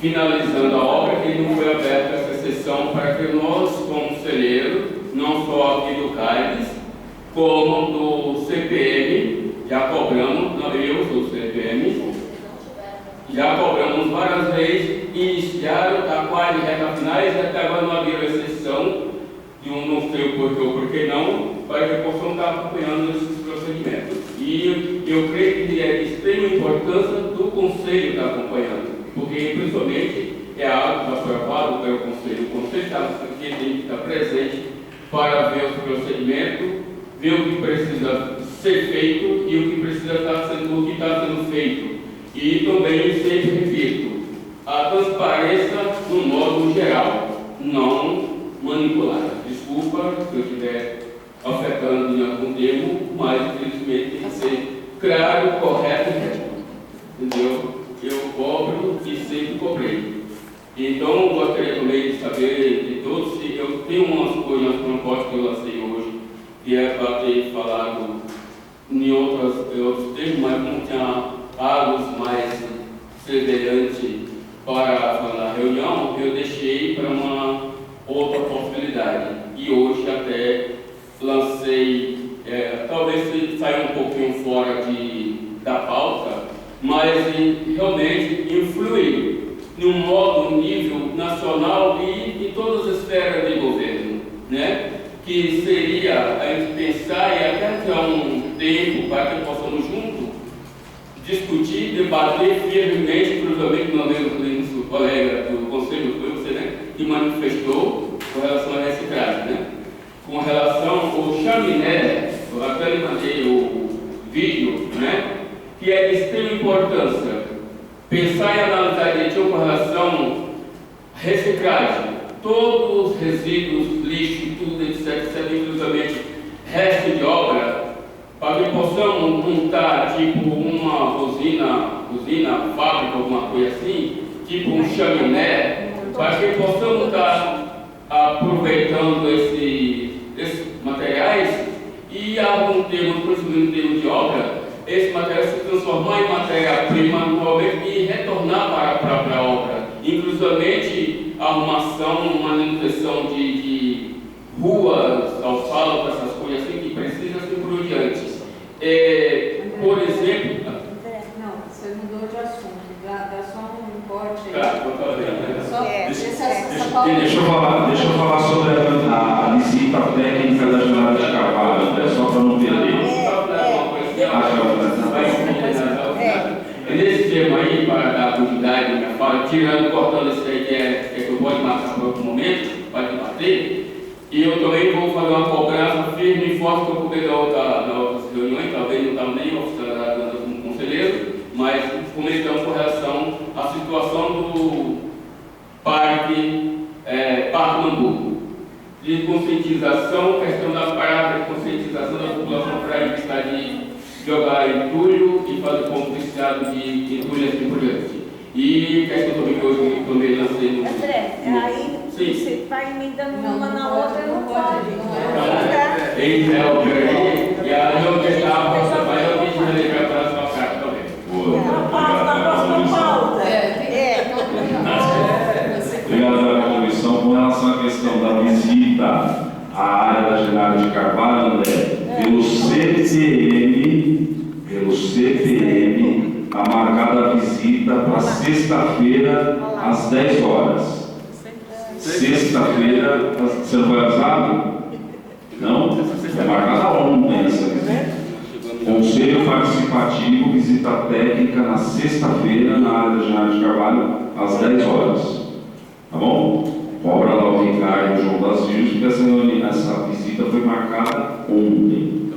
Speaker 2: finalizando a obra, que não foi aberta essa sessão para que nós, conselheiros, não só aqui do CAIDES, como do CPM, já cobramos, eu sou do CPM, já cobramos várias vezes, iniciaram, está quase reta finais, até agora não abriram exceção de não sei o porquê ou porquê não, para que possam estar acompanhando esses procedimentos. E eu creio que é de extrema importância do Conselho estar acompanhando, porque principalmente é algo que foi aprovado pelo Conselho. O Conselho tem que estar presente para ver os procedimentos, ver o que precisa ser feito e o que precisa estar sendo, o que está sendo feito. E também, sempre repito, a transparência no modo geral, não manipular. Desculpa se eu estiver afetando em algum termo, mas infelizmente tem que ser claro, correto e reto. Entendeu? Eu cobro e sempre cobrei. Então, gostaria também de saber de todos se eu tenho umas coisas, umas propostas que eu lancei hoje, que é para ter falado em outros termos, mas não tinha algo mais semelhante para falar reunião, eu deixei para uma outra possibilidade. E hoje até lancei, talvez saia um pouquinho fora da pauta, mas realmente influir num modo, nível nacional e em todas as esferas de governo, né? Que seria a gente pensar e até ter um tempo para que possamos juntos discutir, debater firmemente, provavelmente não lembro o colega do Conselho, foi você, né? Que manifestou com relação à reciclagem, né? Com relação ao chaminé, eu até lhe mandei o vídeo, né? Que é de extrema importância pensar e analisar direitinho com relação à reciclagem, todos os resíduos, lixo, tudo, etc, inclusivamente resto de obra, para que possamos montar tipo uma usina, fábrica, alguma coisa assim, tipo um chaminé, para que possamos estar aproveitando esses materiais e algum tempo, principalmente em termos de obra, esse material se transformar em matéria-prima e retornar para a própria obra, inclusivamente a arrumação, manutenção de ruas, asfalto, essas coisas assim que precisa assim por diante. Por exemplo...
Speaker 7: Não, você mudou de assunto, dá só um corte aí.
Speaker 1: Deixa eu falar sobre a visita técnica da General de Carvalho, só para não perder.
Speaker 2: Nesse tema aí, para dar continuidade à minha fala, cortando esse aí que eu vou marcar para outro momento, para debater, E eu também vou fazer uma cobrança firme e forte que eu puder nas outras reuniões, talvez não estava nem oficializado como conselheiro, mas comentando com relação à situação do Parque Mambu. De conscientização, questão das paradas de conscientização da população para evitar de jogar entulho e fazer como viciado de entulho assim por diante. E questão também que eu também lancei no...
Speaker 9: André, aí você vai emendando uma na outra, não pode.
Speaker 2: Ele é o que e a não estava, você vai eu me ligar para a sua carta também.
Speaker 6: Na próxima pauta.
Speaker 1: Obrigado à comissão. Com relação à questão da visita à área da Genaro de Carvalho, André, pelo CPM, está marcada a visita para sexta-feira, às 10 horas. Sexta-feira, você não foi avisado? Não? É marcada ontem essa visita. Conselho Participativo, visita técnica na sexta-feira, na área da Genaro de Carvalho, às 10 horas. Tá bom? Cobra lá o Ricardo e o João das Rios, porque essa visita foi marcada ontem.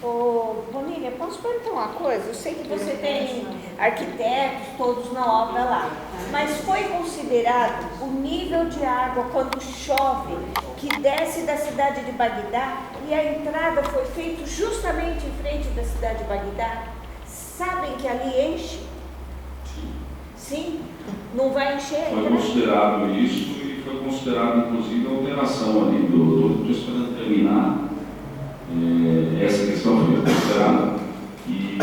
Speaker 9: Ô, Bonilha, posso perguntar uma coisa? Eu sei que você tem arquitetos todos na obra lá, mas foi considerado o nível de água quando chove, que desce da cidade de Bagdá, e a entrada foi feita justamente em frente da cidade de Bagdá? Sabem que ali enche? Sim? Não vai encher?
Speaker 1: Foi considerado isso e foi considerado inclusive a alteração ali estou esperando terminar. Essa questão foi considerada e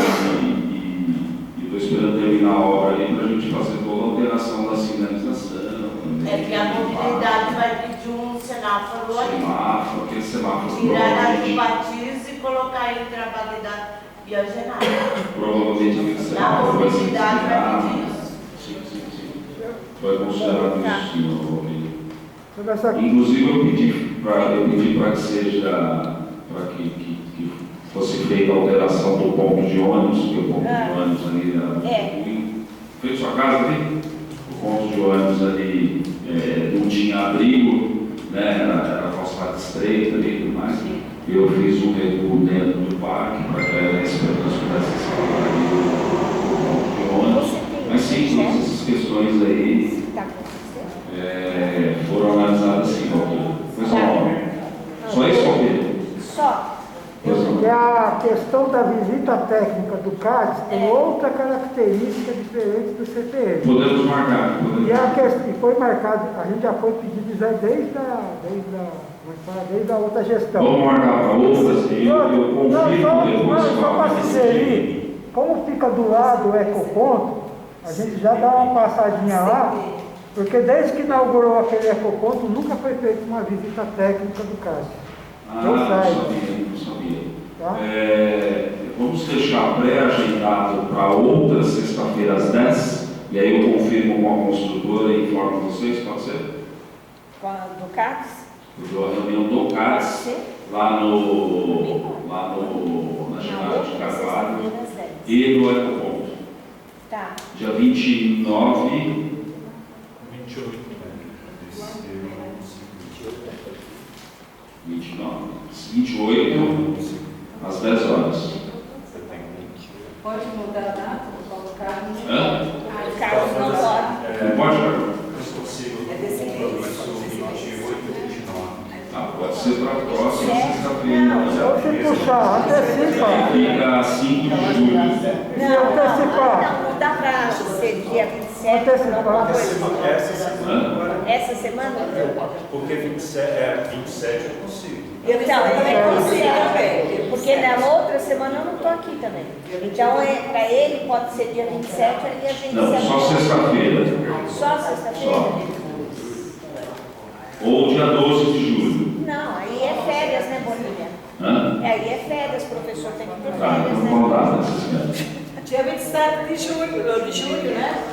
Speaker 1: estou esperando terminar a obra ali para a gente fazer toda a alteração da sinalização também.
Speaker 15: É que a mobilidade vai pedir um semáforo ali.
Speaker 1: Semáforo, aquele semáforo.
Speaker 15: Tirar ali Batiz e colocar entre a Bagdá e a Genaro.
Speaker 1: Provavelmente aquele
Speaker 15: A
Speaker 1: semáforo vai ser
Speaker 15: mobilidade vai
Speaker 1: tirado.
Speaker 15: pedir isso.
Speaker 1: Foi considerado isso, sim, inclusive eu pedi para que seja, para que fosse feita a alteração do ponto de ônibus, porque o ponto de ônibus ali era feito sua casa ali, o ponto de ônibus ali não tinha abrigo, né, era calçada estreita ali e tudo mais. Eu fiz um recuo dentro do parque para que a esperança pudesse escalar ali o ponto de ônibus. Mas sim, todas essas questões aí foram analisadas assim, foi só isso, Alpine?
Speaker 9: Só.
Speaker 3: E a questão da visita técnica do CADES tem outra característica diferente do CPM.
Speaker 1: Podemos marcar.
Speaker 3: E foi marcado, a gente já foi pedindo isso aí desde a outra gestão.
Speaker 1: Vamos marcar para outras e eu confirmo depois.
Speaker 3: Só para sugerir, como fica do lado o ecoponto, a gente já dá uma passadinha lá, porque desde que inaugurou aquele ecoponto, nunca foi feita uma visita técnica do CADES.
Speaker 1: Não sabia.
Speaker 3: Tá?
Speaker 1: Vamos deixar pré-agendado para outra sexta-feira às 10, e aí eu confirmo com a construtora e informo vocês, pode ser?
Speaker 9: Do CADES?
Speaker 1: A reunião do CADES, lá na Genaro de Carvalho e no ecoponto.
Speaker 9: Tá.
Speaker 1: Dia 29. 28, às 10 horas.
Speaker 7: Pode mudar a data para colocar?
Speaker 9: O Carlos não pode.
Speaker 1: Não pode, Carlos?
Speaker 9: É desse mês.
Speaker 1: Pode ser para a próxima sexta-feira.
Speaker 3: Se puxar, antecipa.
Speaker 1: Fica 5 de julho.
Speaker 9: Não dá para ser dia 27, alguma coisa. Essa semana?
Speaker 13: Porque 27 eu consigo.
Speaker 9: Então, eu também consigo também. Porque na outra semana eu não estou aqui também. Então, para ele pode ser dia 27, aí a gente...
Speaker 1: Não, só sexta-feira.
Speaker 9: Só sexta-feira?
Speaker 1: Ou dia 12 de julho.
Speaker 9: Não, aí é férias, né, Bonilha? Aí é férias, professor tem que ter férias,
Speaker 1: então
Speaker 9: né?
Speaker 1: vamos lá nessas férias.
Speaker 6: Dia 27 de julho, né?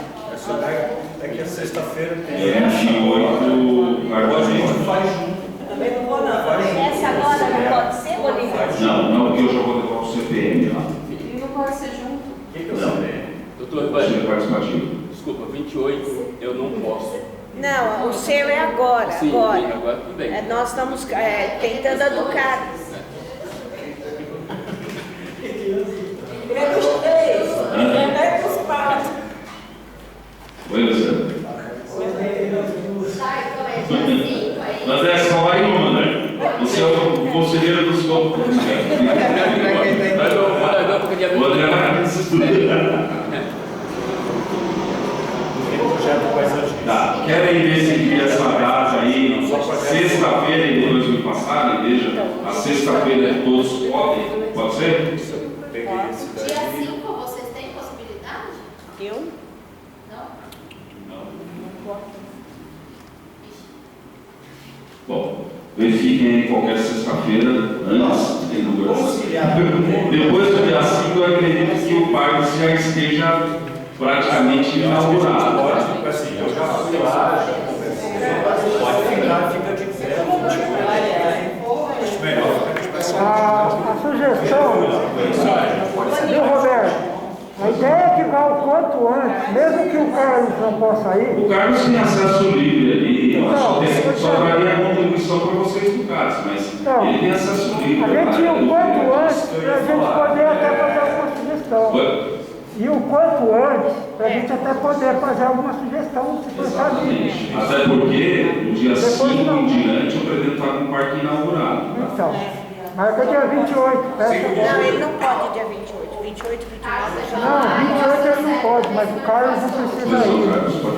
Speaker 13: É que a sexta-feira tem.
Speaker 1: 28,
Speaker 13: Agora a gente faz junto.
Speaker 6: Também não vou não.
Speaker 9: Essa agora não pode ser, Bonilha?
Speaker 1: Não, porque eu já vou levar o CPM lá.
Speaker 7: E não pode ser junto?
Speaker 2: O que é o CPM? Doutor
Speaker 1: Conselho Participativo.
Speaker 2: Desculpa, 28 eu não posso.
Speaker 9: Não, o seu é agora.
Speaker 2: Sim,
Speaker 9: agora.
Speaker 2: agora tudo bem.
Speaker 9: Nós estamos tentando educar.
Speaker 6: É dos três. É dos pais.
Speaker 1: Oi, Luciano.
Speaker 5: Sai, como é dia 5 aí?
Speaker 1: Mas é só vai uma, né? Você é o conselheiro dos corpos. Tá, querem decidir essa data aí, sexta-feira, e depois me passarem, veja, a sexta-feira todos podem, pode ser?
Speaker 5: Dia 5 vocês têm possibilidade?
Speaker 9: Eu?
Speaker 5: Não?
Speaker 1: Não. Bom, verifiquem aí qualquer sexta-feira, antes tem depois do dia 5, eu acredito que o parque já esteja praticamente inaugurado.
Speaker 13: Pode, assim, eu já fui lá, já conversei, pode ficar, fica de pé, acho melhor.
Speaker 3: A sugestão, viu, Roberto? A ideia é que vá o quanto antes, mesmo que o Carlos não possa ir.
Speaker 1: O Carlos tem acesso livre ali, só daria a contribuição para vocês do Carlos, mas ele tem acesso livre.
Speaker 3: A gente ia o quanto antes para a gente poder até fazer alguma sugestão. E o quanto antes, para a gente até poder fazer alguma sugestão, se for
Speaker 1: exatamente. Até porque, no dia 5 em diante, eu pretendo estar com o parque inaugurado.
Speaker 3: Então, marca dia 28.
Speaker 9: Não, ele não pode dia 28. 28, 29.
Speaker 3: Não, 28 ele não pode, mas o Carlos não precisa ir.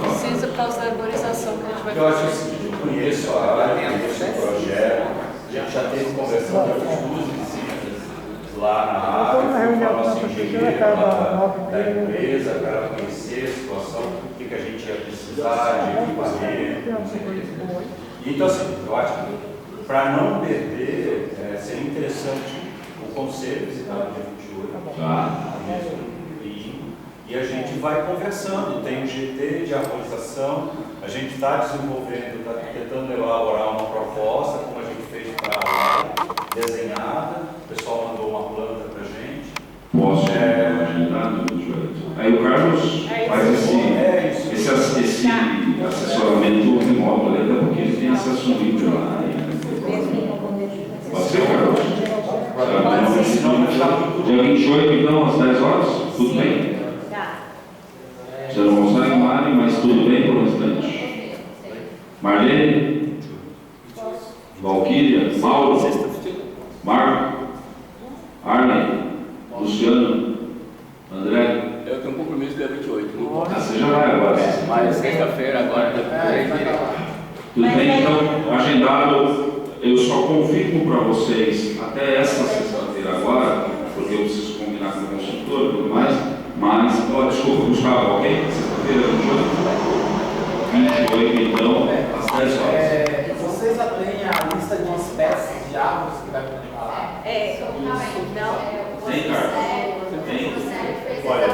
Speaker 7: Precisa por causa da arborização que a gente vai
Speaker 13: Eu acho assim, eu conheço a área, conheço o projeto, a gente já teve conversão de outros visitas lá na área, foi com a nossa engenheira da empresa, para conhecer a situação, o que a gente ia precisar de equipamento. Então, assim, eu acho que para não perder, seria interessante o conselho visitar o dia 28. E a gente vai conversando, tem um GT de arborização, a gente está desenvolvendo, está tentando elaborar uma proposta, como a gente fez para a área, desenhada, o pessoal mandou uma planta para a gente.
Speaker 1: Posso agendar, aí o Carlos faz esse assessoramento remoto ali, até porque ele tem acesso livre lá. Pode ser, Carlos? Dia 28, então, às 10 horas? Tudo bem? Você não consegue, Mari, mas tudo bem por um instante. Marlene? Valquíria? Mauro? Marco? Arlen? Luciano? André?
Speaker 2: Eu tenho um compromisso dia 28. Não posso.
Speaker 1: Você já vai agora.
Speaker 2: Mas sexta-feira, agora,
Speaker 1: tudo bem, então, agendado. Eu só confirmo para vocês até essa sexta-feira agora, porque eu preciso combinar com o consultor e tudo mais, mas, desculpa, Gustavo, ok? Sexta-feira, 28, então, às 10 horas.
Speaker 12: Vocês já têm a lista de espécies de árvores que vai plantar lá?
Speaker 9: Não.
Speaker 1: Tem, Carlos? Tem?
Speaker 13: Olha,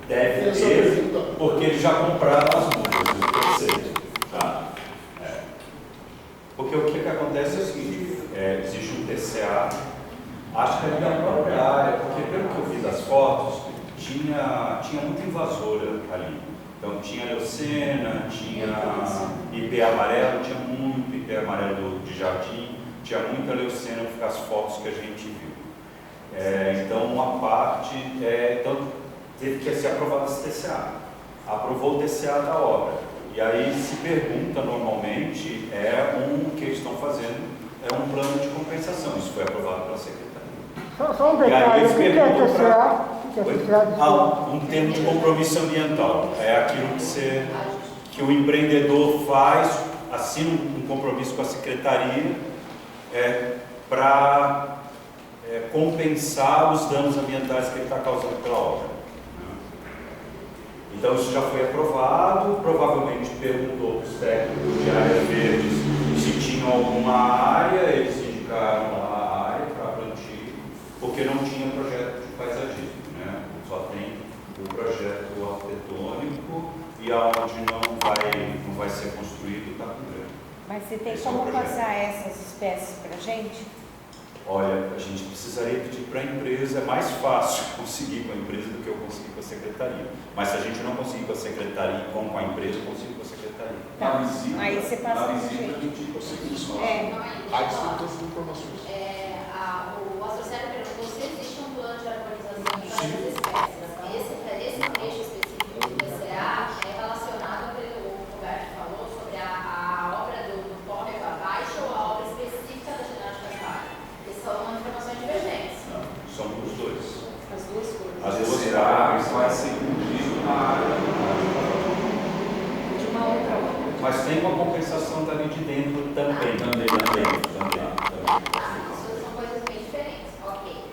Speaker 13: deve ter, porque eles já compraram as mudas, tá? Porque o que acontece é o seguinte, existe um TCA, acho que é da própria área, porque pelo que eu vi das fotos, tinha muita invasora ali. Então tinha leucena, tinha IP amarelo, tinha muito IP amarelo de jardim, tinha muita leucena nas fotos que a gente viu. Então uma parte, então teve que ser aprovado esse TCA. Aprovou o TCA da obra. E aí se pergunta normalmente, o que eles estão fazendo é um plano de compensação. Isso foi aprovado pela Secretaria.
Speaker 3: Só um detalhe, o que é TCA?
Speaker 13: Um termo de compromisso ambiental. É aquilo que o empreendedor faz, assina um compromisso com a Secretaria para compensar os danos ambientais que ele está causando pela obra. Então isso já foi aprovado, provavelmente perguntou para os técnicos de áreas verdes se tinham alguma área, eles indicaram a área para plantio, porque não tinha projeto de paisagismo, né? Só tem o projeto arquitetônico e aonde não vai ser construído está com grande.
Speaker 9: Mas você tem como passar essas espécies para a gente?
Speaker 13: Olha, a gente precisaria pedir para a empresa, é mais fácil conseguir com a empresa do que eu conseguir com a secretaria. Mas se a gente não conseguir com a secretaria, com a empresa, eu consigo com a secretaria.
Speaker 1: Na visita,
Speaker 9: Aí você passa
Speaker 1: na
Speaker 9: pro
Speaker 1: visita
Speaker 9: jeito.
Speaker 1: a gente consegue só.
Speaker 9: É.
Speaker 5: Aí todas as informações. O associado perguntou se existe um plano de arborização para essas espécies. Esse trecho específico do PCA é relacionado pelo Roberto falou sobre a obra do córrego abaixo ou a obra específica da ginástica aquática, que são informações divergentes.
Speaker 13: Não, são os dois.
Speaker 7: As duas coisas.
Speaker 13: As duas
Speaker 1: Isso vai ser cumprido na área
Speaker 7: De uma outra obra.
Speaker 13: Mas tem uma compensação dali de dentro também.
Speaker 5: São coisas bem diferentes. Ok.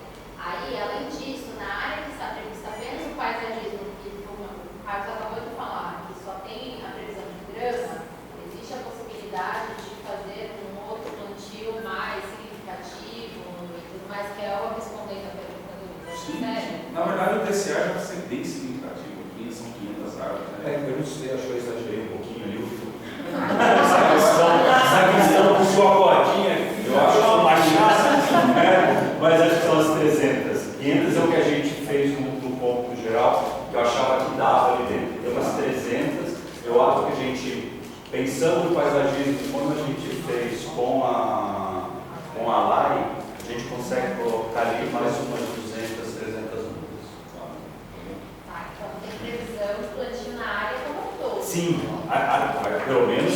Speaker 5: Aí, além disso, na área que está prevista apenas o paisagismo, que como o Carlos acabou de falar, que só tem a previsão de grama, existe a possibilidade de fazer um outro plantio mais significativo e tudo mais, que é o respondendo a pergunta do Sérgio.
Speaker 1: Na verdade, o TCA já vai ser bem significativo. Aqui são 500 árvores.
Speaker 13: Eu não sei, acho que eu exagerei um pouquinho ali. Essa questão com sua codinha, eu acho uma baixada, né? Mas acho que são as 300. 500 é o que a gente fez no ponto geral, que eu achava que dava ali dentro. Tem umas 300, eu acho que a gente, pensando no paisagismo, como a gente fez com a LAI, a gente consegue colocar ali mais umas 200, 300 mudas.
Speaker 5: Tá, então tem previsão de plantio na área como um todo.
Speaker 13: Sim, pelo menos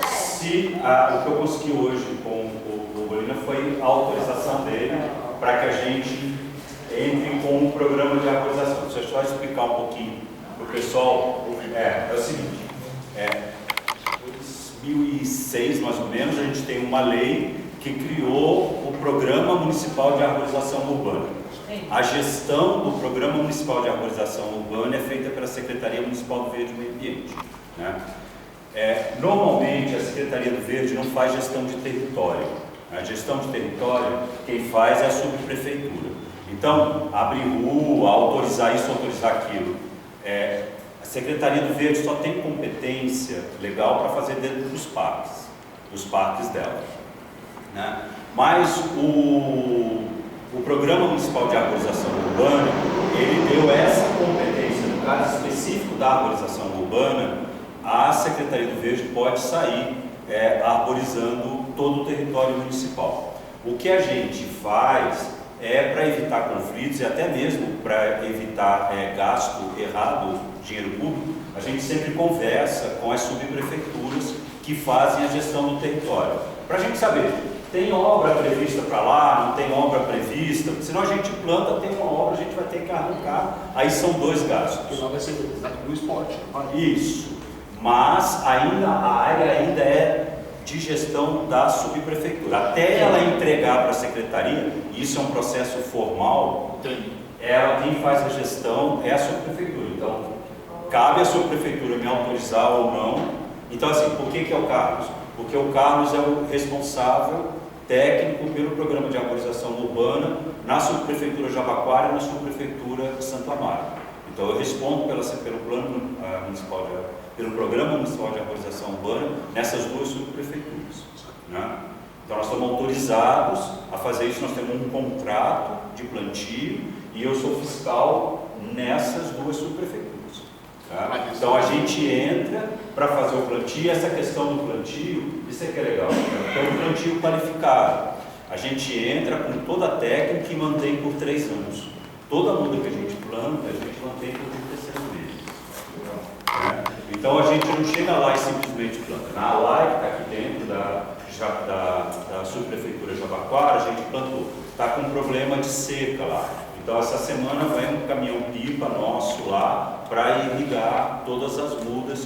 Speaker 13: se o que eu consegui hoje com o Bolina foi a autorização dele para que a gente entre com um programa de arborização. Deixa eu só explicar um pouquinho para o pessoal. É o seguinte, 2006 mais ou menos, a gente tem uma lei que criou o Programa Municipal de Arborização Urbana. A gestão do Programa Municipal de Arborização Urbana é feita pela Secretaria Municipal do Verde e Meio Ambiente, né? Normalmente a Secretaria do Verde não faz gestão de território. A gestão de território, quem faz é a subprefeitura. Então, abrir rua, autorizar isso, autorizar aquilo. A Secretaria do Verde só tem competência legal para fazer dentro dos parques dela, né? Mas o Programa Municipal de Arborização Urbana, ele deu essa competência, no caso específico da arborização urbana, a Secretaria do Verde pode sair arborizando todo o território municipal. O que a gente faz é para evitar conflitos e até mesmo para evitar gasto errado, dinheiro público, a gente sempre conversa com as subprefeituras que fazem a gestão do território. Para a gente saber, tem obra prevista para lá, não tem obra prevista, senão a gente planta, tem uma obra, a gente vai ter que arrancar, aí são dois gastos.
Speaker 16: Porque lá vai ser do esporte.
Speaker 13: Isso, mas ainda a área ainda é de gestão da subprefeitura. Até ela entregar para a secretaria, isso é um processo formal, quem faz a gestão é a subprefeitura. Então, cabe à subprefeitura me autorizar ou não. Então, assim, por que é o Carlos? Porque o Carlos é o responsável técnico pelo programa de arborização urbana na subprefeitura Jabaquara e na subprefeitura de Santo Amaro. Então, eu respondo pelo Programa Municipal de Arborização Urbana nessas duas subprefeituras, né? Então, nós estamos autorizados a fazer isso, nós temos um contrato de plantio e eu sou fiscal nessas duas subprefeituras. Tá? Então, a gente entra para fazer o plantio. Essa questão do plantio, isso é que é legal, é um plantio qualificado. A gente entra com toda a técnica e mantém por 3 anos. Toda muda que a gente planta, a gente mantém por 36 meses. Né? Então, a gente não chega lá e simplesmente planta. Na LAI, que está aqui dentro da subprefeitura Jabaquara, a gente plantou. Está com um problema de seca lá. Então, essa semana vai um caminhão-pipa nosso lá para irrigar todas as mudas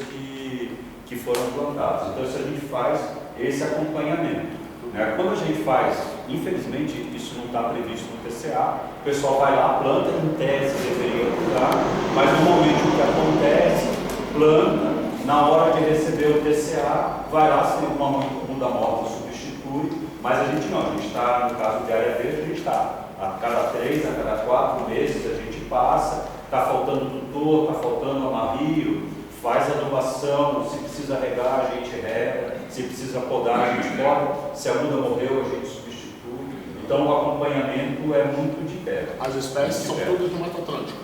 Speaker 13: que foram plantadas. Então, isso a gente faz esse acompanhamento, né? Quando a gente faz, infelizmente, isso não está previsto no TCA, o pessoal vai lá, planta, em tese deveria cuidar, mas normalmente o que acontece, planta, na hora de receber o TCA, vai lá, se tem uma muda morta, substitui, mas a gente não, a gente está, no caso de área verde, a gente está a cada 3, a cada 4 meses a gente passa, está faltando tutor, está faltando amarrio, faz adubação, se precisa regar, a gente rega, se precisa podar, a gente poda, se a muda morreu, a gente substitui. Então o acompanhamento é muito de perto.
Speaker 16: As espécies são todas de Mata Atlântica?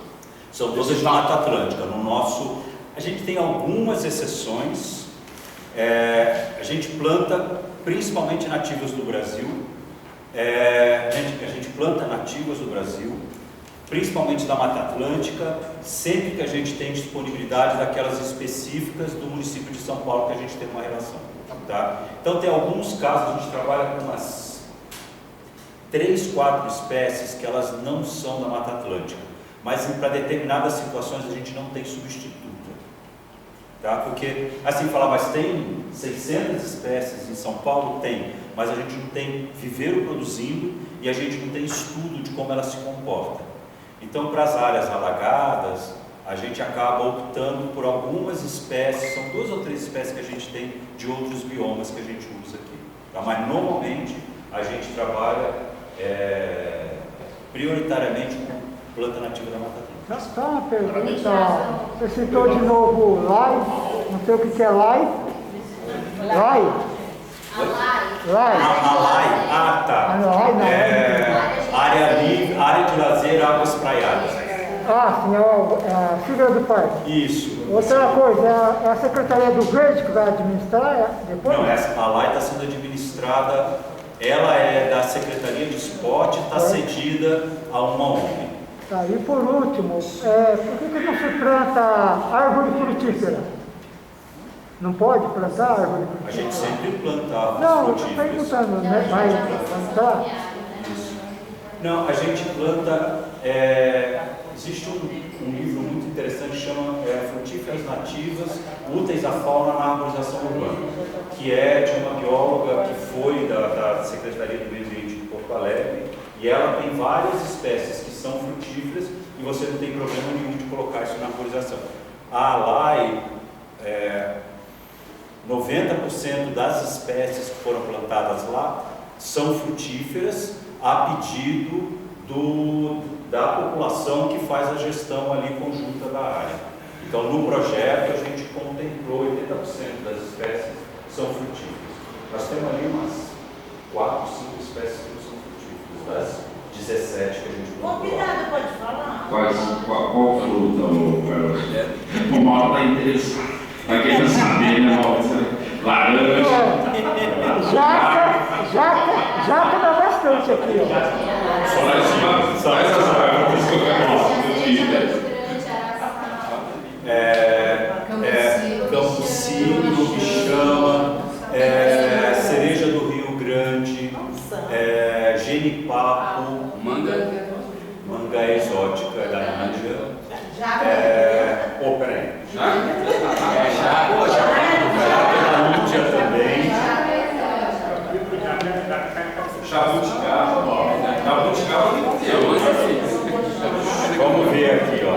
Speaker 13: São todas de Mata Atlântica. No nosso, a gente tem algumas exceções, A gente planta principalmente nativas do Brasil. A gente planta nativas do Brasil, principalmente da Mata Atlântica, sempre que a gente tem disponibilidade daquelas específicas do município de São Paulo que a gente tem uma relação. Tá? Então tem alguns casos, a gente trabalha com umas 3, 4 espécies que elas não são da Mata Atlântica, mas para determinadas situações a gente não tem substituta. Tá? Porque, assim, falar, mas tem 600 espécies em São Paulo? Tem, mas a gente não tem viveiro produzindo e a gente não tem estudo de como ela se comporta. Então, para as áreas alagadas, a gente acaba optando por algumas espécies, são 2 ou 3 espécies que a gente tem de outros biomas que a gente usa aqui. Tá? Mas, normalmente, a gente trabalha prioritariamente com planta nativa da Mata Atlântica.
Speaker 3: Só uma pergunta, você citou de novo live, não sei o que é live. Live? Live.
Speaker 13: Área de lazer, águas praiadas.
Speaker 3: Ah, sim, a fibra do parque.
Speaker 13: Isso.
Speaker 3: Outra coisa, é a Secretaria do Verde que vai administrar depois?
Speaker 13: Não, a LAI está sendo administrada, ela é da Secretaria de Esporte, está cedida a uma ONG.
Speaker 3: Tá, e por último, por que não se planta árvore frutífera? Não pode plantar árvore frutífera?
Speaker 13: A gente sempre plantava
Speaker 3: não,
Speaker 13: frutíferas.
Speaker 3: não, estou perguntando, né? Vai plantar?
Speaker 13: Não, a gente planta, existe um livro muito interessante que chama Frutíferas Nativas, Úteis à Fauna na Arborização Urbana, que é de uma bióloga que foi da Secretaria do Meio Ambiente de Porto Alegre, e ela tem várias espécies que são frutíferas e você não tem problema nenhum de colocar isso na arborização. A ALAI, 90% das espécies que foram plantadas lá são frutíferas a pedido da população que faz a gestão ali conjunta da área. Então, no projeto, a gente contemplou 80% das espécies são frutíferas. Nós temos ali umas 4, 5 espécies que não são frutíferas, das 17 que a gente plantou.
Speaker 15: Convidado, pode falar?
Speaker 1: Qual fruta, Carlos? O Mauro está interessado. Está querendo saber, né, Mauro? Laranja.
Speaker 3: Jaca dá bastante aqui, ó.
Speaker 1: Só essas árvores que eu quero
Speaker 13: Cambucino, bichama, cereja do Rio Grande, genipapo, manga exótica da Índia. Peraí. Da Índia também.
Speaker 1: Jabuticaba.
Speaker 13: Vamos ver aqui, ó.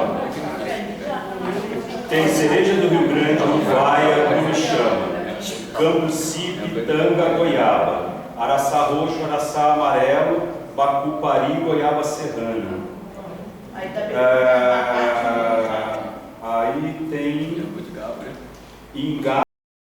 Speaker 13: Tem cereja do Rio Grande, uvaia, bichama, cambuci, pitanga, goiaba, araçá roxo, araçá amarelo, bacupari, goiaba serrana. Aí tem ingá.